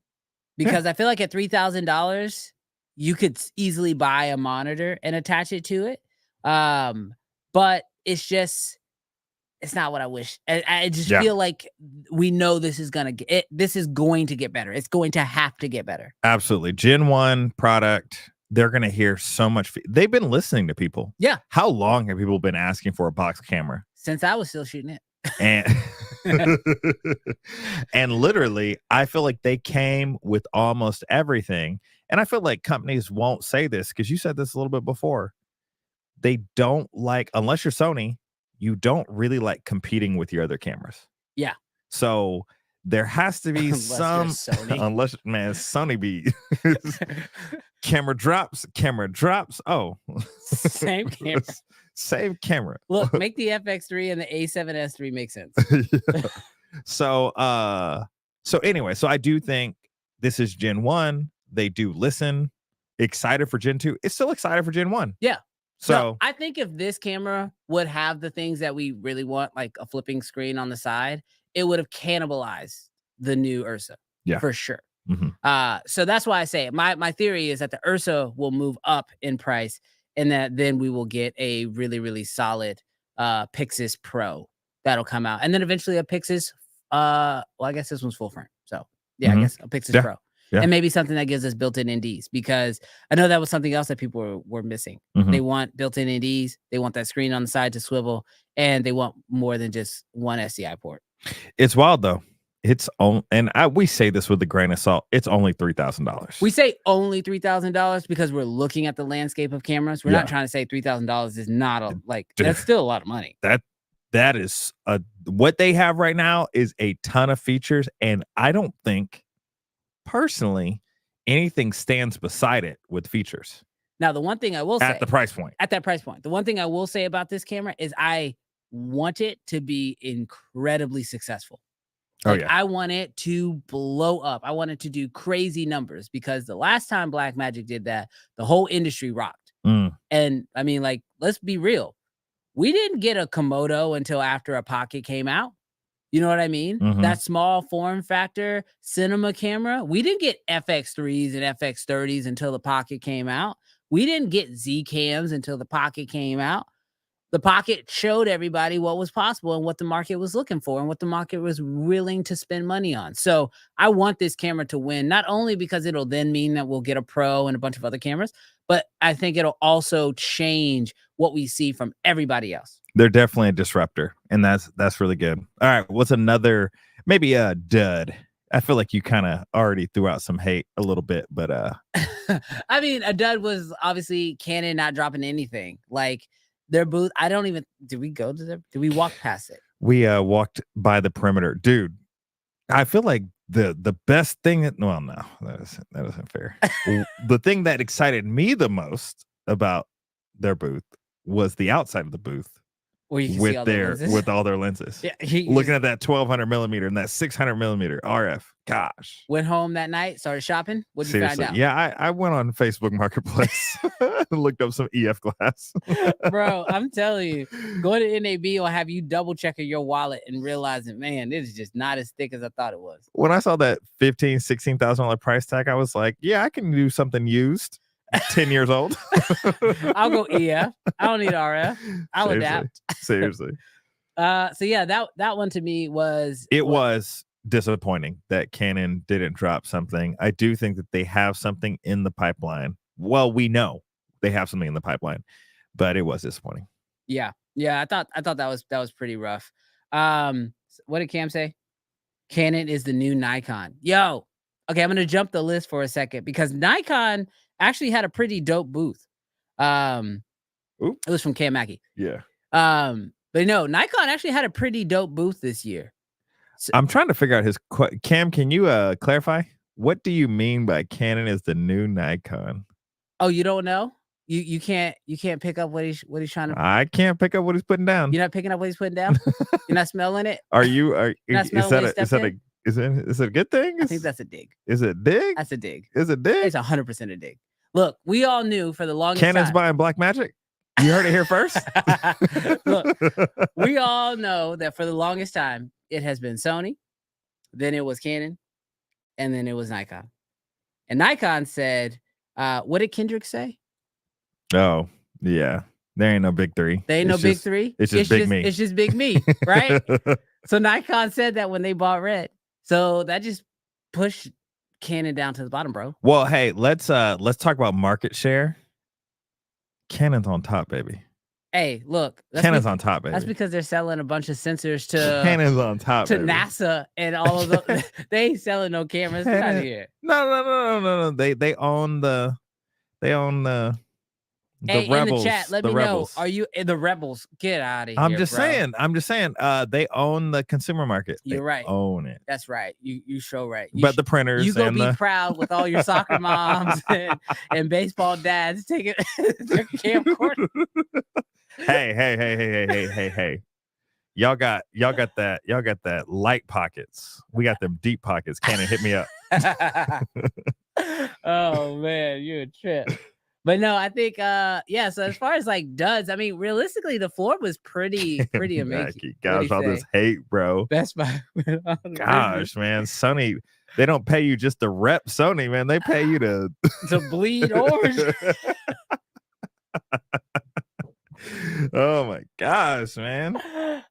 Because I feel like at $3,000, you could easily buy a monitor and attach it to it. But it's not what I wish. I just feel like we know this is going to get better. It's going to have to get better. Absolutely. Gen 1 product, they're going to hear so much. They've been listening to people. Yeah. How long have people been asking for a box camera? Since I was still shooting it. And and literally, I feel like they came with almost everything. And I feel like companies won't say this because you said this a little bit before. They don't like, unless you're Sony, you don't really like competing with your other cameras. Yeah. So there has to be unless man, Sony be camera drops. Oh, same camera. Same camera. Look, make the FX3 and the A7S3 make sense. So anyway, so I do think this is Gen 1. They do listen. Excited for Gen 2. It's still excited for Gen 1. Yeah. So I think if this camera would have the things that we really want, like a flipping screen on the side, it would have cannibalized the new Ursa. Yeah, for sure. So that's why I say it. My theory is that the Ursa will move up in price, and that then we will get a really, really solid Pixis Pro that'll come out. And then eventually a Pixis, well, I guess this one's full frame. So yeah, I guess a Pixis Pro. Yeah. And maybe something that gives us built-in NDs, because I know that was something else that people were missing. They want built-in NDs. They want that screen on the side to swivel, and they want more than just one SDI port. It's wild though. It's on, and we say this with a grain of salt. It's only $3,000. We say only $3,000 because we're looking at the landscape of cameras. We're not trying to say $3,000 is not that's still a lot of money. That is what they have right now is a ton of features, and I don't think personally anything stands beside it with features. Now, the one thing I will say at that price point, the one thing I will say about this camera is I want it to be incredibly successul. I want it to blow up. I want it to do crazy numbers, because the last time Blackmagic did that, the whole industry rocked. And I mean, like, let's be real. We didn't get a Komodo until after a Pocket came out. You know what I mean? That small form factor cinema camera. We didn't get FX3s and FX30s until the Pocket came out. We didn't get Z cams until the Pocket came out. The Pocket showed everybody what was possible and what the market was looking for and what the market was willing to spend money on. So I want this camera to win, not only because it'll then mean that we'll get a Pro and a bunch of other cameras, but I think it'll also change what we see from everybody else. They're definitely a disruptor, and that's really good. All right, what's another, maybe a dud? I feel like you kind of already threw out some hate a little bit, but I mean, a dud was obviously Canon not dropping anything. Like, their booth, I don't even, did we go to did we walk past it? We walked by the perimeter. Dude, I feel like the best thing that isn't fair. The thing that excited me the most about their booth was the outside of the booth. Where you can with all their lenses. Yeah, looking at that 1200 millimeter and that 600 millimeter RF. Gosh. Went home that night, started shopping. What'd you find out? Yeah, I went on Facebook Marketplace and looked up some EF glass. Bro, I'm telling you, going to NAB will have you double checking your wallet and realizing, man, this is just not as thick as I thought it was. When I saw that $15,000, $16,000 price tag, I was like, yeah, I can do something used. 10 years old. I'll go EF. I don't need RF. I'll adapt. Seriously. So yeah, that one to me was It was disappointing that Canon didn't drop something. I do think that they have something in the pipeline. Well, we know they have something in the pipeline, but it was disappointing. Yeah. I thought that was pretty rough. What did Cam say? Canon is the new Nikon. Yo, okay, I'm gonna jump the list for a second because Nikon actually had a pretty dope booth. It was from Cam Mackey. Yeah. But no, Nikon actually had a pretty dope booth this year. So, I'm trying to figure out his Cam. Can you clarify? What do you mean by Canon is the new Nikon? oh, you don't know? You can't pick up what he's trying to. I can't pick up what he's putting down. You're not picking up what he's putting down. You're not smelling it. Are you? Is it a good thing? I think that's a dig. Is it dig? That's a dig. Is it dig? It's 100% a dig. Look, we all knew for the longest Canon's time. buying Black Magic. You heard it here first. Look, we all know that for the longest time it has been Sony, then it was Canon, and then it was Nikon. And Nikon said, what did Kendrick say? Oh, yeah. There ain't no big three. There ain't no big three. It's just big me. It's just big me, right? So Nikon said that when they bought Red. So that just pushed Canon down to the bottom, bro. Well, hey, let's talk about market share. Canon's on top, baby. Hey, look. Canon's on top, baby. That's because they're selling a bunch of sensors to Canon's on top, to baby. NASA and all of those. They ain't selling no cameras. Get out of here. No. They own the Hey, rebels. in the chat, let me rebels. know. Are you in the rebels? Get out of here. I'm just bro. saying. They own the consumer market. You're right. Own it. That's right. You show right. But the printers. You go and be proud with all your soccer moms and baseball dads taking their camcorder. Hey. Y'all got that light pockets. We got them deep pockets. Canon, hit me up. Oh man, you're a trip. But no, I think so as far as like duds, I mean, realistically, the floor was pretty amazing. Gosh, all this hate, bro. Best Buy. Gosh, man. Sony, they don't pay you just to rep Sony, man. They pay you to bleed orange. Oh my gosh, man.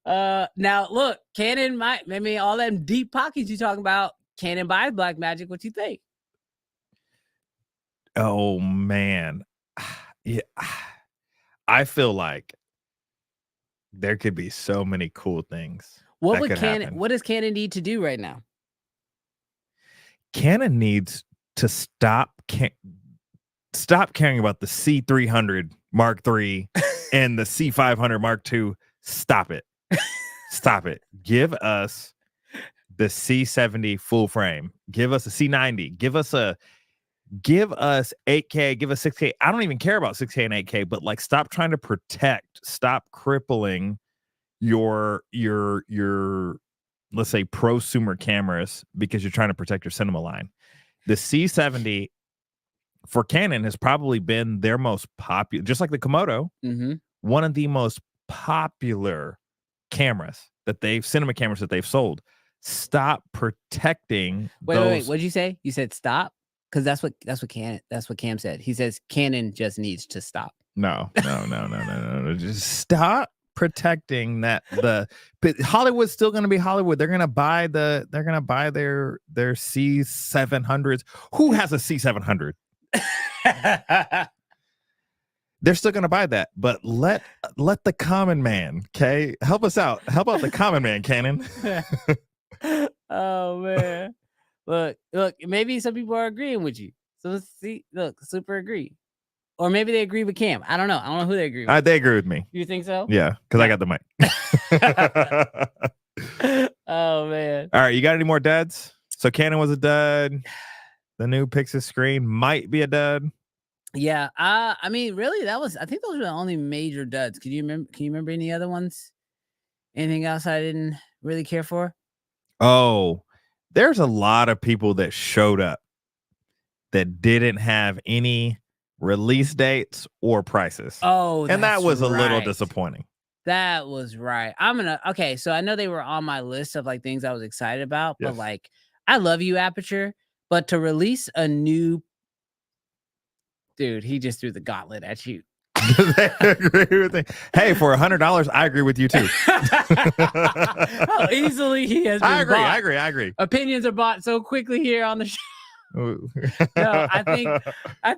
Now look, Canon maybe all them deep pockets you talking about. Canon buys Black Magic. What you think? Oh man. Yeah. I feel like there could be so many cool things. What does Canon need to do right now? Canon needs to stop caring about the C300 Mark III and the C500 Mark II. Stop it. Stop it. Give us the C70 full frame. Give us a C90. Give us 8K, give us 6K. I don't even care about 6K and 8K, but like stop trying to stop crippling your let's say prosumer cameras because you're trying to protect your cinema line. The C70 for Canon has probably been their most popular, just like the Komodo, one of the most popular cinema cameras that they've sold. Stop protecting Wait, what'd you say? You said stop? Because that's what Cam said. He says Canon just needs to stop. No. Just stop protecting that. But Hollywood's still going to be Hollywood. They're going to buy their C700s. Who has a C700? They're still going to buy that. But let the common man, okay, help us out. Help out the common man, Canon. Oh man. Look, maybe some people are agreeing with you. So let's see. Look, super agree. Or maybe they agree with Cam. I don't know who they agree with. They agree with me. You think so? Yeah, because I got the mic. Oh, man. All right, you got any more duds? So Canon was a dud. The new Pixel screen might be a dud. Yeah. I mean, really, I think those were the only major duds. Can you remember any other ones? Anything else I didn't really care for? Oh, there's a lot of people that showed up that didn't have any release dates or prices. Oh, and that was a little disappointing. That was right. Okay, so I know they were on my list of like things I was excited about, but like I love you, Aperture, but to release a new Dude, he just threw the gauntlet at you. They agree with me. Hey, for $100, I agree with you too. How easily he has been bought. I agree. Opinions are bought so quickly here on the show. No, I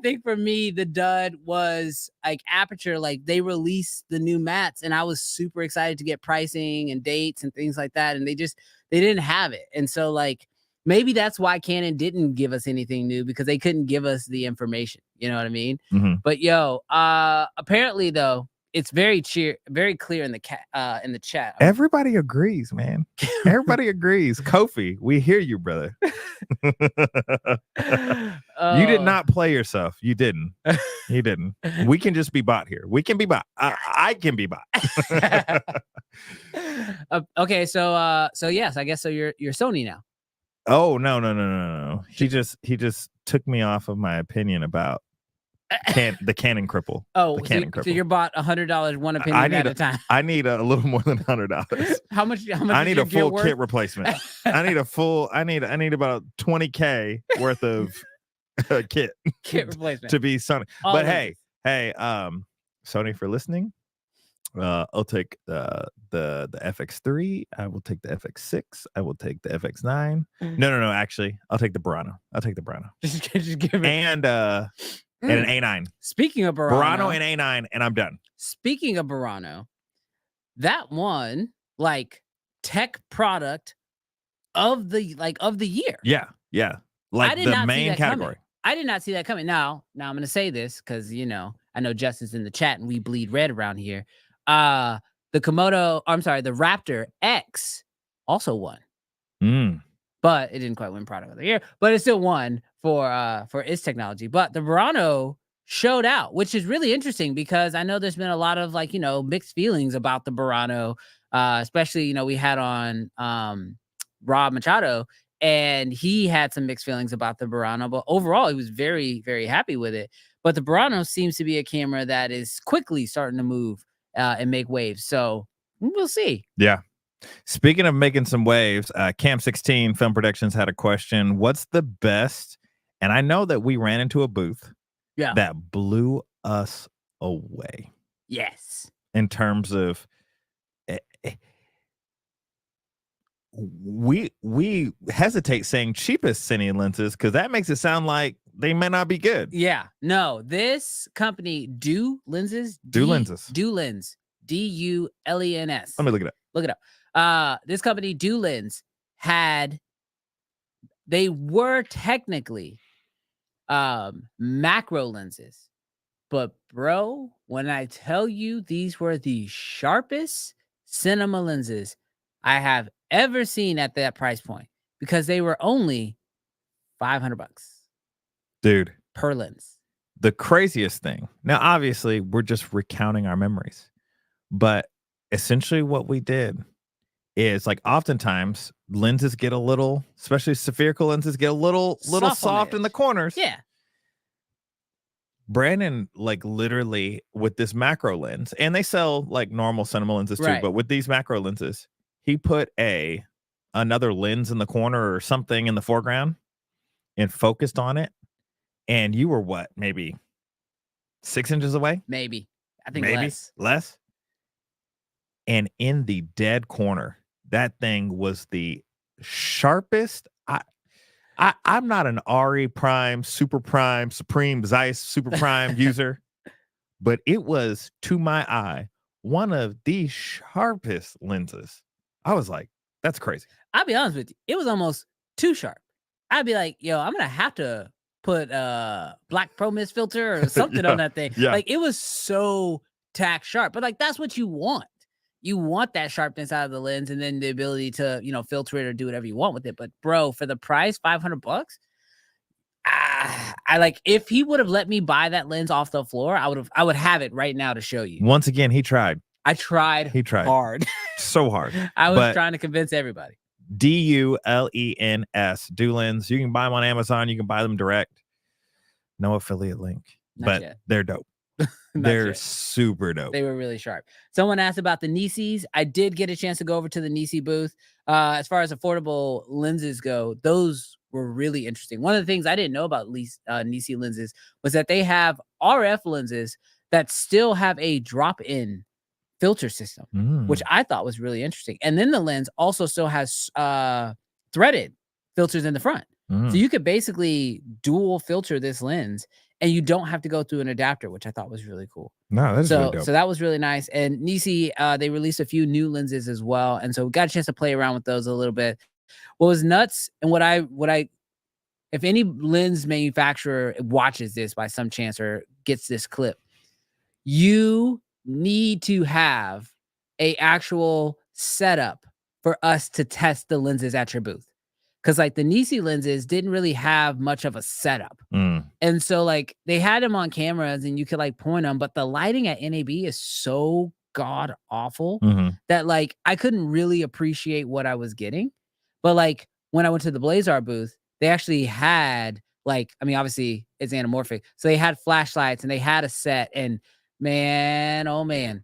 think for me the dud was like Aperture. Like they released the new mats, and I was super excited to get pricing and dates and things like that, and they didn't have it. And so like maybe that's why Canon didn't give us anything new, because they couldn't give us the information. You know what I mean? Mm-hmm. But yo, apparently though, it's very clear in the chat. Everybody agrees, man. Everybody agrees. Kofi, we hear you, brother. You did not play yourself. You didn't. You didn't. We can just be bot here. We can be bot. I can be bot. Okay, so yes, I guess so. You're Sony now. Oh no. He just took me off of my opinion about the Canon cripple. Oh, the Canon so you're bought $100 one opinion at a time. I need a little more than $100. How much? I need a full kit replacement. I need about $20K worth of kit replacement to be Sony. All but lenses. hey, Sony for listening. I'll take the FX3. I will take the FX6. I will take the FX9. No. Actually, I'll take the Burano. Just give it. And an A9. Speaking of Burano and A9, and I'm done. Speaking of Burano, that one like tech product of the year. Yeah. Like the main category. I did not see that coming. Now I'm gonna say this because I know Justin's in the chat and we bleed red around here. The Raptor X also won. But it didn't quite win product of the year, but it still won for its technology. But the Burano showed out, which is really interesting because I know there's been a lot of mixed feelings about the Burano, especially we had on Rob Machado, and he had some mixed feelings about the Burano, but overall he was very, very happy with it. But the Burano seems to be a camera that is quickly starting to move and make waves. So we'll see. Yeah. Speaking of making some waves, Cam 16 Film Productions had a question. What's the best? And I know that we ran into a booth that blew us away. Yes. In terms of we hesitate saying cheapest Cine lenses because that makes it sound like they may not be good. Yeah. No, this company Do Lenses. Lens. DuLens. DuLens. Let me look it up. Look it up. This company DuLens they were technically macro lenses, but bro, when I tell you these were the sharpest cinema lenses I have ever seen at that price point, because they were only $500, dude, per lens. The craziest thing. Now, obviously, we're just recounting our memories, but essentially what we did is like oftentimes lenses get a little, especially spherical lenses, get a little soft in the corners. Yeah. Brandon, like literally with this macro lens, and they sell like normal cinema lenses too, but with these macro lenses, he put another lens in the corner or something in the foreground and focused on it. And you were what, maybe 6 inches away? Maybe. I think less. And in the dead corner, that thing was the sharpest. I'm not an RE Prime, Super Prime, Supreme, Zeiss, Super Prime user, but it was, to my eye, one of the sharpest lenses. I was like, that's crazy. I'll be honest with you. It was almost too sharp. I'd be like, yo, I'm going to have to put black pro mist filter or something on that thing. Like, it was so tack sharp, but like, that's what you want. You want that sharpness out of the lens and then the ability to, filter it or do whatever you want with it. But bro, for the price, $500, I like, if he would have let me buy that lens off the floor, I would have it right now to show you. Once again, he tried. I tried. He tried hard. So hard. I was trying to convince everybody. DuLens, DuLens. You can buy them on Amazon. You can buy them direct. No affiliate link. But they're dope. They're super dope. They were really sharp. Someone asked about the Nisis. I did get a chance to go over to the Nisi booth. As far as affordable lenses go, those were really interesting. One of the things I didn't know about Nisi lenses was that they have RF lenses that still have a drop-in filter system, which I thought was really interesting. And then the lens also still has threaded filters in the front. So you could basically dual filter this lens and you don't have to go through an adapter, which I thought was really cool. No, that's really dope. So that was really nice. And Nisi, they released a few new lenses as well. And so we got a chance to play around with those a little bit. What was nuts and what I if any lens manufacturer watches this by some chance or gets this clip, you need to have a actual setup for us to test the lenses at your booth. Cause like the Nisi lenses didn't really have much of a setup. And so like they had them on cameras and you could like point them, but the lighting at NAB is so god awful that like I couldn't really appreciate what I was getting. But like when I went to the Blazar booth, they actually had like, I mean, obviously it's anamorphic. So they had flashlights and they had a set and man, oh man,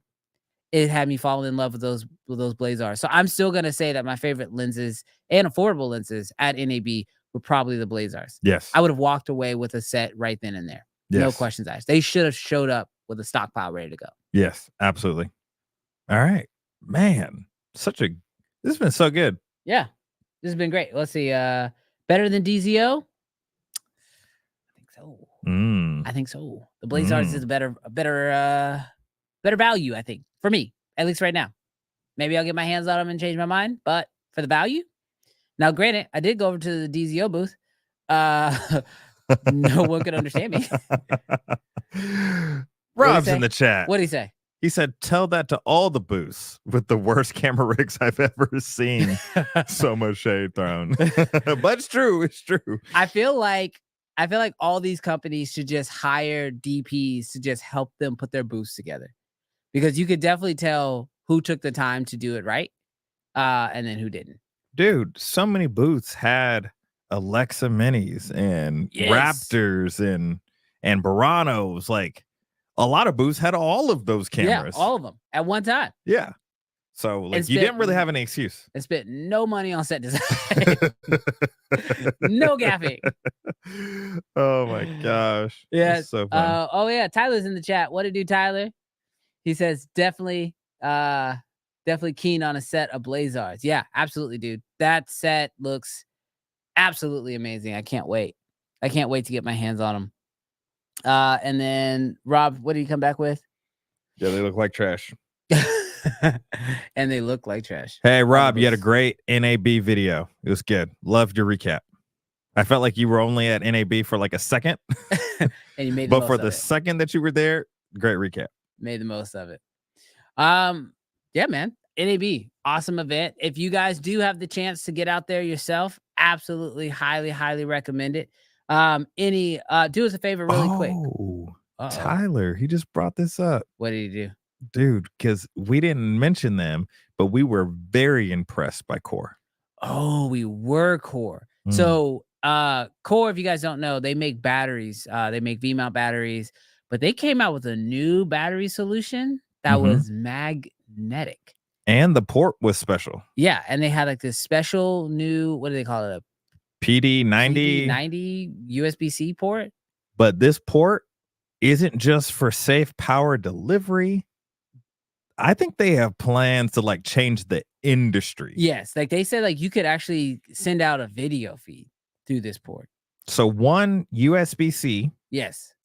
it had me fall in love with those Blazars. So I'm still gonna say that my favorite lenses and affordable lenses at NAB were probably the Blazars. Yes. I would have walked away with a set right then and there. Yes. No questions asked. They should have showed up with a stockpile ready to go. Yes, absolutely. All right. Man, this has been so good. Yeah. This has been great. Let's see. Better than DZO? I think so. I think so. The Blazars is a better value, I think, for me, at least right now. Maybe I'll get my hands on them and change my mind, but for the value. Now, granted, I did go over to the DZO booth. No one could understand me. Rob's in the chat. What'd he say? He said, tell that to all the booths with the worst camera rigs I've ever seen. So much shade thrown. But it's true. It's true. I feel like all these companies should just hire DPs to just help them put their booths together. Because you could definitely tell who took the time to do it right and then who didn't. Dude, so many booths had Alexa Minis and Raptors and Buranos. Like, a lot of booths had all of those cameras. Yeah, all of them at one time. Yeah. So like you didn't really have any excuse. And spent no money on set design. No gaffing. Oh my gosh. Yeah. So fun. Oh yeah. Tyler's in the chat. What to do, Tyler? He says definitely keen on a set of Blazars. Yeah, absolutely, dude. That set looks absolutely amazing. I can't wait. I can't wait to get my hands on them. And then Rob, what did you come back with? Yeah, they look like trash. And they look like trash. Hey, Rob, you had a great NAB video. It was good. Loved your recap. I felt like you were only at NAB for like a second. And you made the but for the second that you were there, great recap. Made the most of it. Yeah, man. NAB, awesome event. If you guys do have the chance to get out there yourself, absolutely highly recommend it. Do us a favor really quick. Tyler, he just brought this up. What did he do? Dude, because we didn't mention them, but we were very impressed by Core. Oh, we were Core. So Core, if you guys don't know, they make batteries. They make V-mount batteries, but they came out with a new battery solution that was magnetic. And the port was special. Yeah, and they had like this special new, what do they call it? A PD90 USB-C port. But this port isn't just for safe power delivery. I think they have plans to like change the industry. Yes, like they said, like you could actually send out a video feed through this port. So one USB-C. Yes.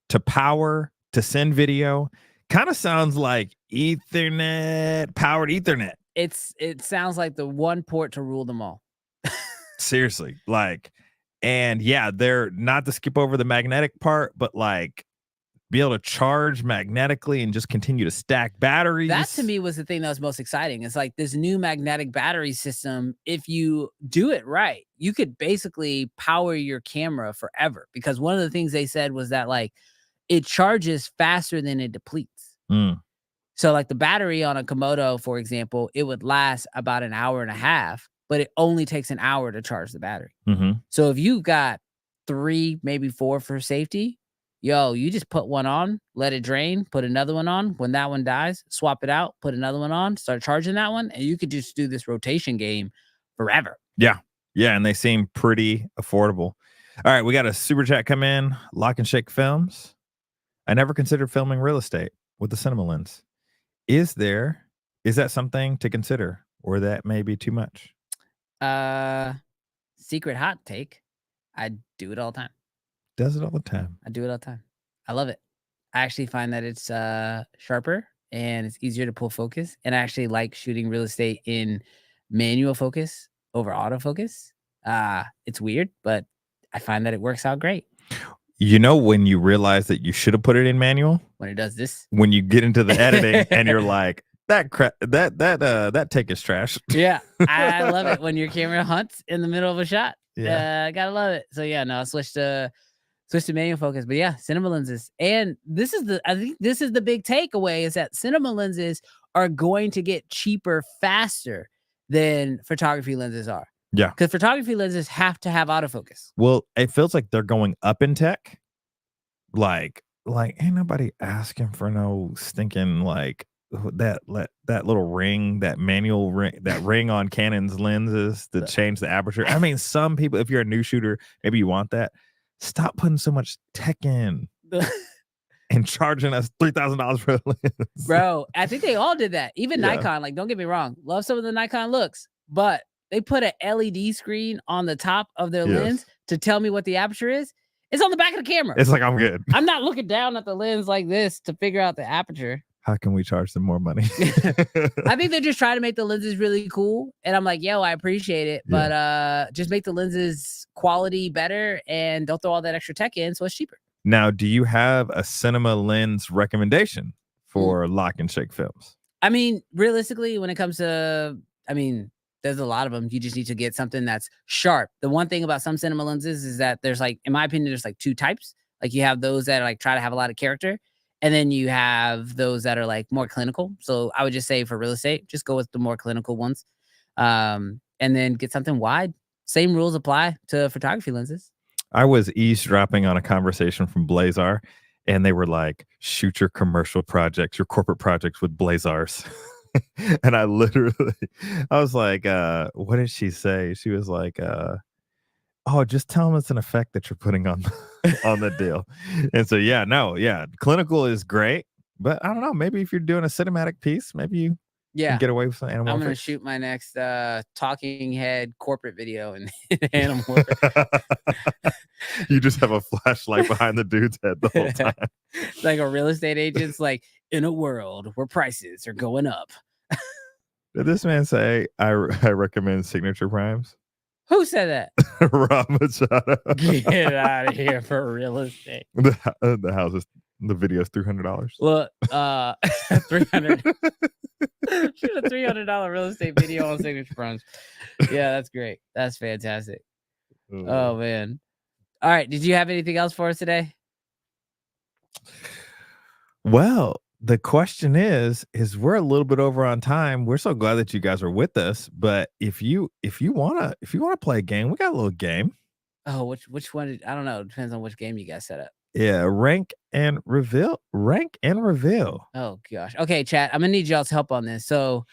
To power, to send video. Kind of sounds like Ethernet, powered Ethernet. It sounds like the one port to rule them all. Seriously, like, and yeah, they're not to skip over the magnetic part, but like be able to charge magnetically and just continue to stack batteries. That to me was the thing that was most exciting. It's like this new magnetic battery system. If you do it right, you could basically power your camera forever. Because one of the things they said was that like it charges faster than it depletes. So like the battery on a Komodo, for example, it would last about an hour and a half, but it only takes an hour to charge the battery. So if you got 3, maybe 4 for safety, you just put one on, let it drain, put another one on. When that one dies, swap it out, put another one on, start charging that one, and you could just do this rotation game forever. Yeah. Yeah, and they seem pretty affordable. All right, we got a super chat come in. Lock and Shake Films. I never considered filming real estate with the cinema lens. Is that something to consider, or that may be too much? Secret hot take. I do it all the time. Does it all the time. I do it all the time. I love it. I actually find that it's sharper and it's easier to pull focus. And I actually like shooting real estate in manual focus over autofocus. It's weird, but I find that it works out great. You know when you realize that you should have put it in manual? When it does this? When you get into the editing and you're like, that take is trash. Yeah, I love it when your camera hunts in the middle of a shot. Yeah. Gotta love it. So yeah, no, I switched to manual focus. But yeah, cinema lenses. And I think this is the big takeaway is that cinema lenses are going to get cheaper faster than photography lenses are. Yeah. Because photography lenses have to have autofocus. Well, it feels like they're going up in tech. Like ain't nobody asking for no stinking like that little ring, that manual ring, that ring on Canon's lenses to change the aperture. I mean, some people, if you're a new shooter, maybe you want that. Stop putting so much tech in and charging us $3,000 for the lens. Bro, I think they all did that. Even Yeah. Nikon, like, don't get me wrong, love some of the Nikon looks, but they put an LED screen on the top of their lens to tell me what the aperture is. It's on the back of the camera. It's like, I'm good. I'm not looking down at the lens like this to figure out the aperture. How can we charge them more money? I think they're just trying to make the lenses really cool. And I'm like, yo, I appreciate it. But just make the lenses quality better and don't throw all that extra tech in so it's cheaper. Now, do you have a cinema lens recommendation for Lock and Shake Films? I mean, realistically, when it comes to, there's a lot of them. You just need to get something that's sharp. The one thing about some cinema lenses is that there's like, in my opinion, there's like two types. Like you have those that are like try to have a lot of character. And then you have those that are like more clinical. So I would just say for real estate, just go with the more clinical ones. And then get something wide. Same rules apply to photography lenses. I was eavesdropping on a conversation from Blazar, and they were like, shoot your commercial projects, your corporate projects with Blazars. And I was like, what did she say? She was like, oh, just tell them it's an effect that you're putting on on the deal. And so, clinical is great, but I don't know, maybe if you're doing a cinematic piece, maybe you can get away with some animal. I'm going to shoot my next talking head corporate video in animal. You just have a flashlight behind the dude's head the whole time. Like a real estate agent's like, in a world where prices are going up. Did this man say, I recommend Signature Primes? Who said that? Rob Machado. Get out of here for real estate. The house is, the video is $300. Look, $300. Shoot a $300 real estate video on Signature Primes. Yeah, that's great. That's fantastic. Oh man. All right. Did you have anything else for us today? Well, the question is we're a little bit over on time. We're so glad that you guys are with us. But if you wanna play a game, we got a little game. Oh, which one? I don't know. It depends on which game you guys set up. Yeah, rank and reveal. Oh gosh. Okay, chat. I'm gonna need y'all's help on this. So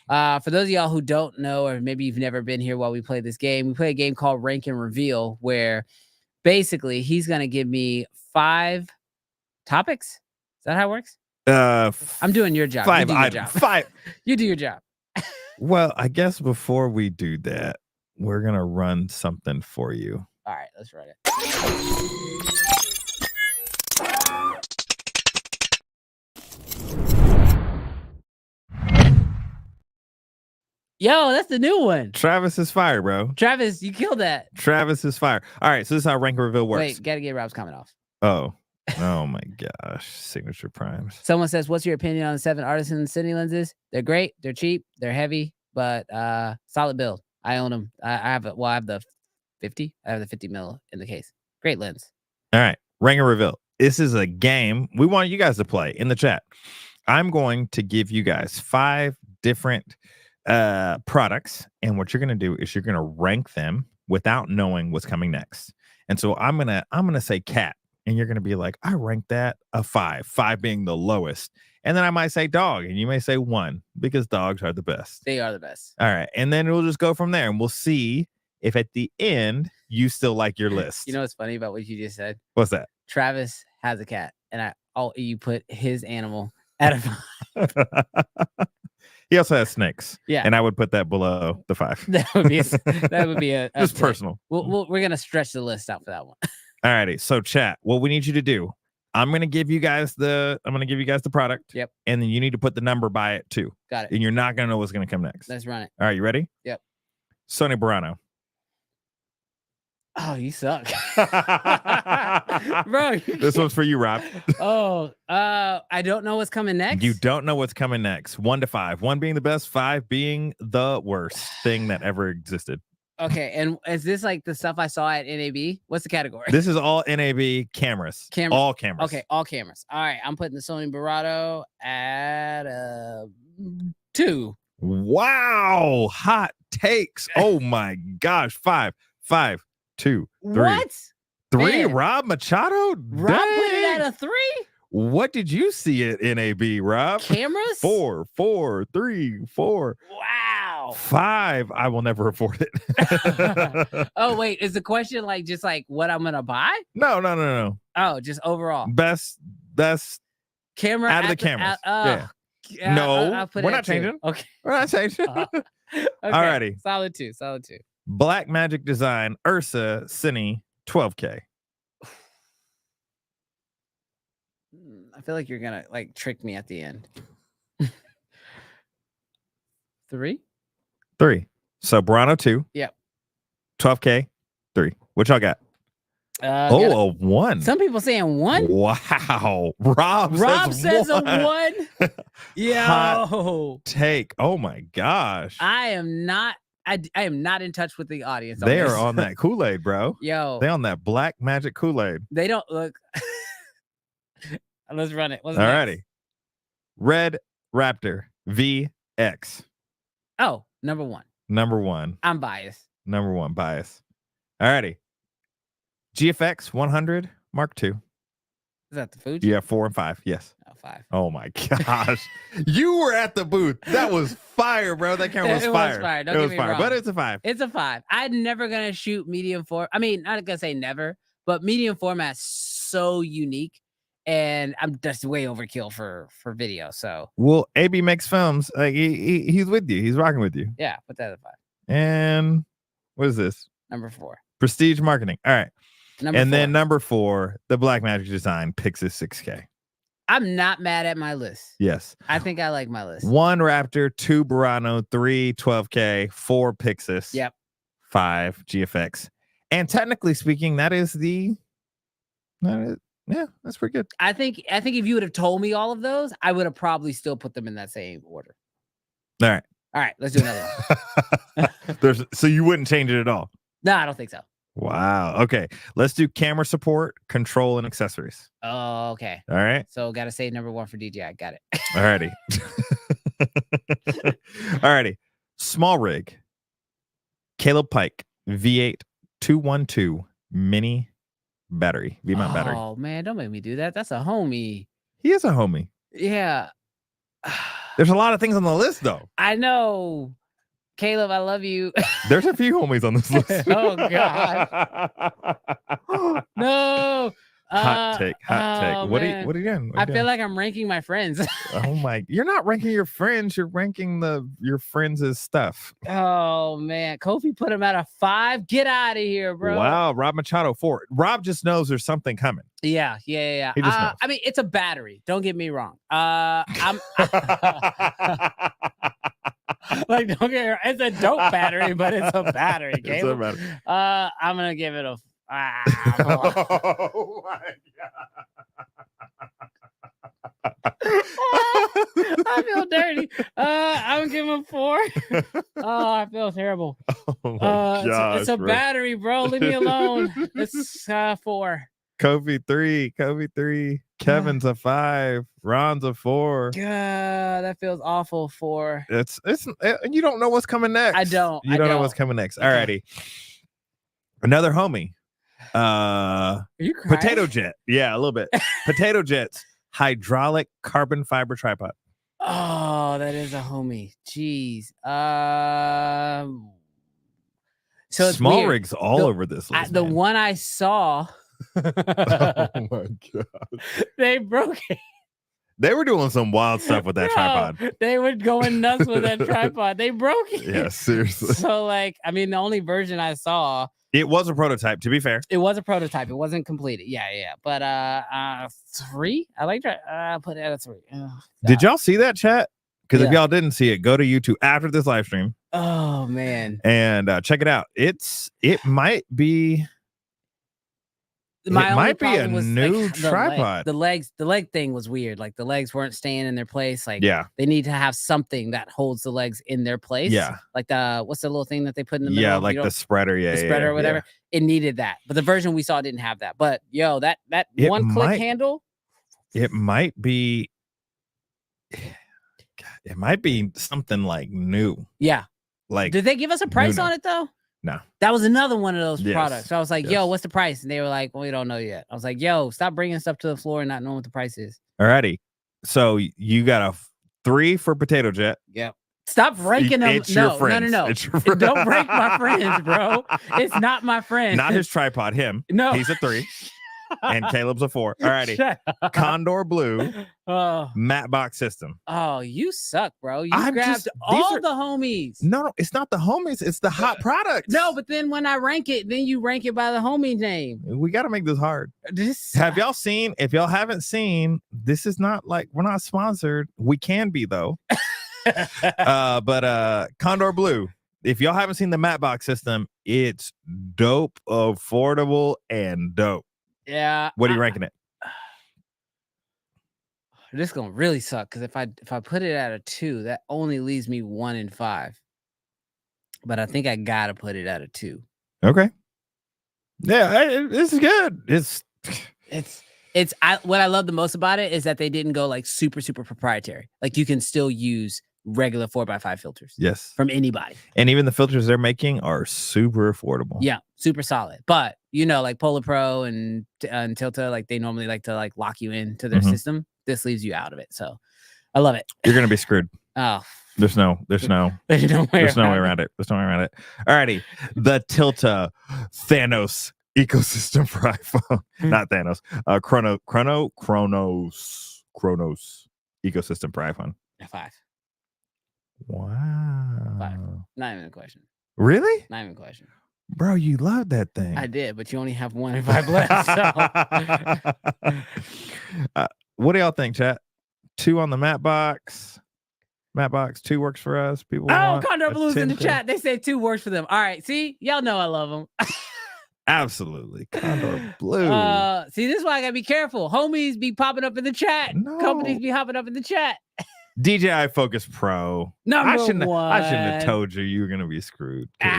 for those of y'all who don't know, or maybe you've never been here while we play this game, we play a game called Rank and Reveal, where basically he's gonna give me 5 topics. Is that how it works? I'm doing your job. 5 items. 5. You do your job. Well, I guess before we do that, we're gonna run something for you. All right, let's run it. Yo, that's the new one. Travis is fire, bro. Travis, you killed that. Travis is fire. All right, so this is how rank and reveal works. Wait, gotta get Rob's comment off. Oh my gosh, Signature Primes. Someone says, what's your opinion on the 7 Artisan Cine lenses? They're great, they're cheap, they're heavy, but solid build. I own them. I have the 50. I have the 50 mil in the case. Great lens. All right, rank and reveal. This is a game we want you guys to play in the chat. I'm going to give you guys 5 different products, and what you're going to do is you're going to rank them without knowing what's coming next. And so I'm gonna say cat, and you're gonna be like, I rank that a 5, 5 being the lowest. And then I might say dog, and you may say 1 because dogs are the best. They are the best. All right, and then we'll just go from there, and we'll see if at the end you still like your list. You know what's funny about what you just said? What's that? Travis has a cat, and you put his animal at a 5. He also has snakes. Yeah. And I would put that below the 5. That would be a Just thing. personal. We're gonna stretch the list out for that one. All righty. So chat, what we need you to do, I'm gonna give you guys the product. Yep. And then you need to put the number by it too. Got it. And you're not gonna know what's gonna come next. Let's run it. All right, you ready? Yep. Sony Burano. Oh, you suck. Bro. This one's for you, Rob. I don't know what's coming next. You don't know what's coming next. 1 to 5. 1 being the best, 5 being the worst thing that ever existed. Okay, and is this like the stuff I saw at NAB? What's the category? This is all NAB cameras. All cameras. Okay, all cameras. All right, I'm putting the Sony Burano at 2. Wow, hot takes. Oh my gosh. 5, 5, 2, 3. What? 3, Man. Rob Machado? Rob put it at a 3? What did you see at NAB, Rob? Cameras? 4, 4, 3, 4. Wow. 5. I will never afford it. Oh, wait. Is the question like just like what I'm gonna buy? No. Oh, just overall. Best Camera out of the cameras. Yeah. No, I'll put we're it not at 2. changing. Okay. We're not changing. Okay. Alrighty. Solid 2. Black Magic Design Ursa Cine 12K. I feel like you're gonna like trick me at the end. 3? 3. So Burano 2. Yep. 12K 3. What y'all got? A 1. Some people saying 1. Wow. Rob says one. a 1. Yo. Hot take. Oh my gosh. I am not in touch with the audience. They are on that Kool-Aid, bro. Yo. They on that black magic Kool-Aid. They don't look. Let's run it. What's Alrighty. next? Red Raptor VX. Oh, number 1. Number 1. I'm biased. Number 1 bias. Alrighty. GFX 100 Mark II. Is that the Fuji? Yeah, 4 and 5. Yes. Oh, 5. Oh my gosh. You were at the booth. That was fire, bro. That camera was fire. Was fire. Don't it get was me fire, wrong. but it's a 5. It's a 5. I'm never gonna shoot medium format. I mean, not gonna say never, but medium format's so unique, and I'm just way overkill for video. So Well, AB makes films. Like he's with you. He's rocking with you. yeah, put that at 5. And what is this? Number 4. Prestige marketing. All right. Number 4. Then number 4, the Black Magic Design Pixis 6K. I'm not mad at my list. Yes. I think I like my list. 1 Raptor, 2 Burano, 3 12K, 4 Pixis. Yep. 5 GFX. And technically speaking, that's pretty good. I think if you would have told me all of those, I would have probably still put them in that same order. All right. All right, let's do another one. So you wouldn't change it at all? No, I don't think so. Wow. Okay. Let's do camera support, control, and accessories. Oh, okay. All right. So got to say number 1 for DJI. Got it. All righty. All righty. Small rig. Caleb Pike V8 212 mini battery. V-mount battery. Oh man, don't make me do that. That's a homie. He is a homie. Yeah. There's a lot of things on the list though. I know. Caleb, I love you. There's a few homies on this list. Oh God. No. Hot take. What are you doing? I feel like I'm ranking my friends. Oh my! You're not ranking your friends. You're ranking your friends' stuff. Oh man, Kofi put him at a 5. Get out of here, bro. Wow, Rob Machado 4. Rob just knows there's something coming. Yeah. He just knows. I mean, it's a battery. Don't get me wrong. I'm like, don't get me wrong. It's a dope battery, but it's a battery. It's a battery. I'm gonna give it a. Oh my God. I feel dirty. I'm giving him 4. Oh, I feel terrible. Oh my gosh, it's a bro. battery, bro. Leave me alone. It's 4. Kobe 3. Kevin's a 5. Ron's a 4. God, that feels awful. 4. It's you don't know what's coming next. I don't. You don't know what's coming next. Alrighty. Another homie. Are you crying? Potato Jet. Yeah, a little bit. Potato Jet's hydraulic carbon fiber tripod. Oh, that is a homie. Jeez. So it's Small weird. rigs all over this list. The man. one I saw, Oh my god. they broke it. They were doing some wild stuff with that Bro, tripod. They were going nuts with that tripod. They broke it. Yeah, seriously. So, like, I mean, the only version I saw, It was a prototype, to be fair. it was a prototype. It wasn't completed. Yeah. But 3. I like that. Put it at a 3. Did y'all see that, chat? Because if Yeah. y'all didn't see it, go to YouTube after this live stream Oh man. and check it out. It might be My only might be a problem was, new like, tripod. The leg thing was weird. Like the legs weren't staying in their place. Like Yeah. they need to have something that holds the legs in their place. Yeah. Like what's the little thing that they put in the middle? Yeah, You like know, the spreader. Yeah, the spreader or whatever. It needed that, but the version we saw didn't have that. But yo, that It one click might- handle. It might be. It might be something like new. Yeah. Like, Did they give us a price no. on it though? No. That was another one of those Yes. products. So I was like, yo, Yes. what's the price? And they were like, well, we don't know yet. I was like, yo, stop bringing stuff to the floor and not knowing what the price is. alrighty. So you got a 3 for Potato Jet. Yep. Stop ranking them. It's your No. friends. It's your friends. Don't rank my friends, bro. It's not my friend. Not his tripod. Him. No. He's a 3. And Caleb's a 4. Alrighty. Shut up. Condor Blue Oh, matte box system. you suck, bro. You I'm grabbed just- these all are- the homies. No, it's not the homies. It's the hot products. No, but then when I rank it, then you rank it by the homie name. We got to make this hard. This Have y'all seen? If y'all haven't seen, this is not like we're not sponsored. We can be though. But Condor Blue. If y'all haven't seen the matte box system, it's dope, affordable, and dope. Yeah. What are you ranking it? This is gonna really suck because if I put it at a 2, that only leaves me 1 and 5. But I think I gotta put it at a 2. Okay. Yeah, this is good. What I love the most about it is that they didn't go like super proprietary. Like you can still use regular 4x5 filters Yes. from anybody. And even the filters they're making are super affordable. Yeah, super solid. But you know, like Polar Pro and Tilta, like they normally like to like lock you into their Mhm. system. This leaves you out of it. So I love it. You're gonna be screwed. Oh, There's no there's no way There's no way around it. around it. There's no way around it. Alrighty. The Tilta Thanos ecosystem for iPhone. Not Thanos. Chronos ecosystem for iPhone. 5. Wow. 5. Not even a question. Really? Not even a question. Bro, you love that thing. I did, but you only have 1 and 5 left. So. What do y'all think, chat? 2 on the matte box. Matte box 2 works for us. People. Oh, want Condor a Blues in the 10. chat. They say 2 works for them. All right. See, y'all know I love them. Absolutely. Condor Blue. See, this is why I gotta be careful. Homies be popping up in the chat. No. Companies be hopping up in the chat. DJI Focus Pro. Number I shouldn't one. have told you were gonna be screwed. 'Cause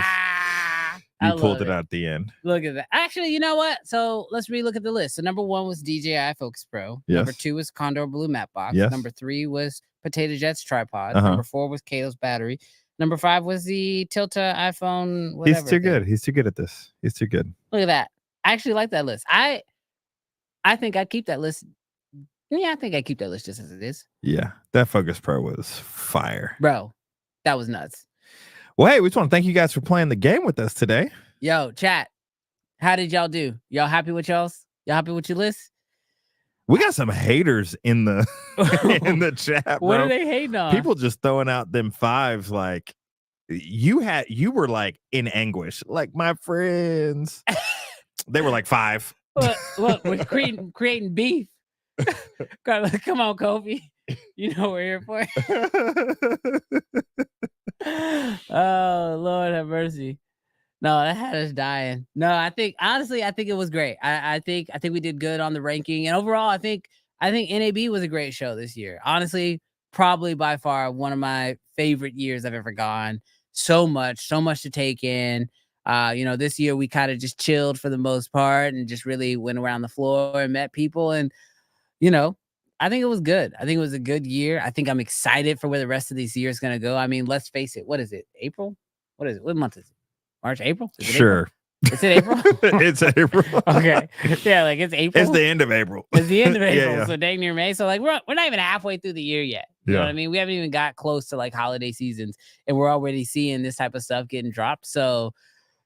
I you pulled love it out at the end. Look at that. Actually, you know what? So let's relook at the list. So number 1 was DJI Focus Pro. Number Yes. 2 was Condor Blue Matte Box. Yes. Number 3 was Potato Jet's tripod. Uh-huh. Number 4 was Kato's battery. Number 5 was the Tilta iPhone. Whatever He's too thing. good. He's too good at this. He's too good. Look at that. I actually like that list. I think I'd keep that list. Yeah, I think I'd keep that list just as it is. Yeah, that Focus Pro was fire. Bro, that was nuts. Well, hey, we just want to thank you guys for playing the game with us today. Yo, chat. How did y'all do? Y'all happy with y'all's? Y'all happy with your list? We got some haters in the in the chat, bro. What are they hating on? People just throwing out them 5s like you were like in anguish. Like my friends. They were like 5. Look, we're creating beef. Come on, Kobe. You know what we're here for. Oh, Lord have mercy. No, that had us dying. No, I think honestly, I think it was great. I think we did good on the ranking, and overall, I think NAB was a great show this year. Honestly, probably by far one of my favorite years I've ever gone. So much to take in. This year we kind of just chilled for the most part and just really went around the floor and met people, and I think it was good. I think it was a good year. I think I'm excited for where the rest of this year is going to go. I mean, let's face it. What is it? April? What is it? What month is it? March, April? Is it Sure. April? Is it April? It's April. Okay. Yeah, like it's April. It's the end of April. It's the end of April. Yeah. So dang near May. So like we're not even halfway through the year yet. You know Yeah. what I mean? We haven't even got close to like holiday seasons, and we're already seeing this type of stuff getting dropped. So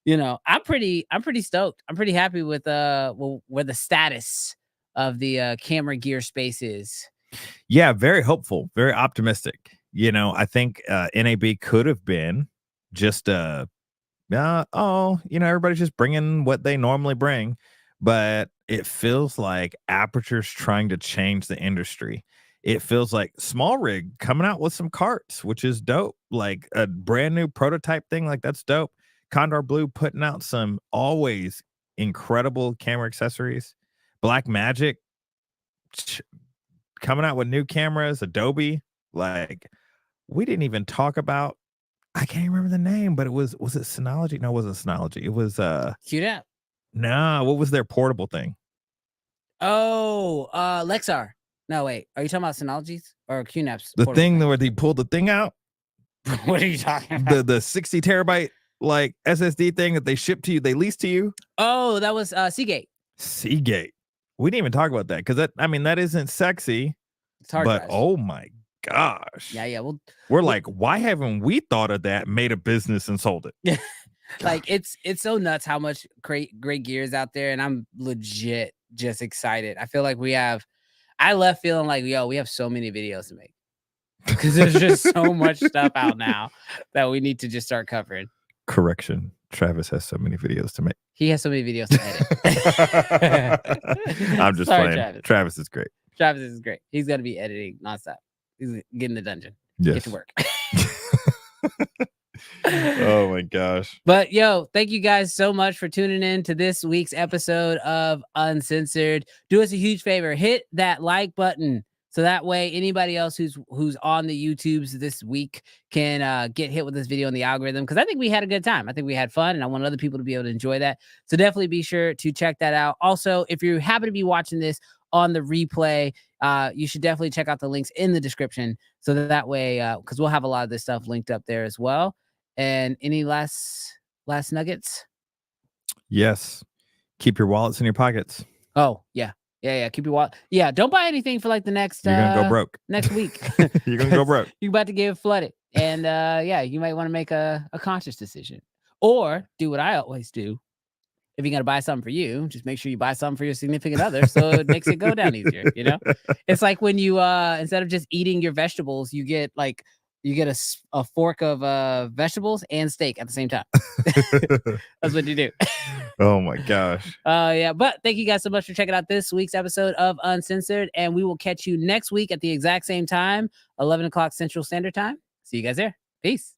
You know, I'm pretty stoked. I'm pretty happy with where the status of the camera gear space is. Yeah, very hopeful, very optimistic. You know, I think NAB could have been just everybody's just bringing what they normally bring, but it feels like Aperture's trying to change the industry. It feels like Small Rig coming out with some carts, which is dope. Like a brand new prototype thing, like that's dope. Condor Blue putting out some always incredible camera accessories. Black Magic coming out with new cameras. Adobe, like we didn't even talk about. I can't remember the name, but was it Synology? No, it wasn't Synology. It was QNAP. no, what was their portable thing? Oh, Lexar. No, wait. Are you talking about Synologies or QNAP's? The thing where they pulled the thing out? What are you talking about? The 60 terabyte like SSD thing that they ship to you, they lease to you? Oh, that was Seagate. Seagate. We didn't even talk about that because that isn't sexy. It's hard but drives. oh my gosh. Yeah. We're like, why haven't we thought of that, made a business and sold it? Like it's so nuts how much great gear is out there, and I'm legit just excited. I feel like I left feeling like, yo, we have so many videos to make because there's just so much stuff out now that we need to just start covering. Correction. Travis has so many videos to make. He has so many videos to edit. I'm just Sorry, playing. Travis is great. Travis is great. He's going to be editing nonstop. He's getting the dungeon. Yes. Get to work. Oh my gosh. But yo, thank you guys so much for tuning in to this week's episode of Uncensored. Do us a huge favor, hit that like button so that way anybody else who's on the YouTubes this week can get hit with this video in the algorithm, because I think we had a good time. I think we had fun, and I want other people to be able to enjoy that. So definitely be sure to check that out. Also, if you happen to be watching this on the replay, you should definitely check out the links in the description, so that way, because we'll have a lot of this stuff linked up there as well. And any last nuggets? Yes. Keep your wallets in your pockets. Oh, yeah. Keep your wallet. Yeah, don't buy anything for like the next You're gonna go broke. Next week. You're gonna go broke. You're about to get flooded. And you might want to make a conscious decision. Or do what I always do. If you're gonna buy something for you, just make sure you buy something for your significant other, so it makes it go down easier. You know, it's like when you instead of just eating your vegetables, you get a fork of vegetables and steak at the same time. That's what you do. Oh my gosh. Yeah. But thank you guys so much for checking out this week's episode of Uncensored, and we will catch you next week at the exact same time, 11 o'clock Central Standard Time. See you guys there. Peace.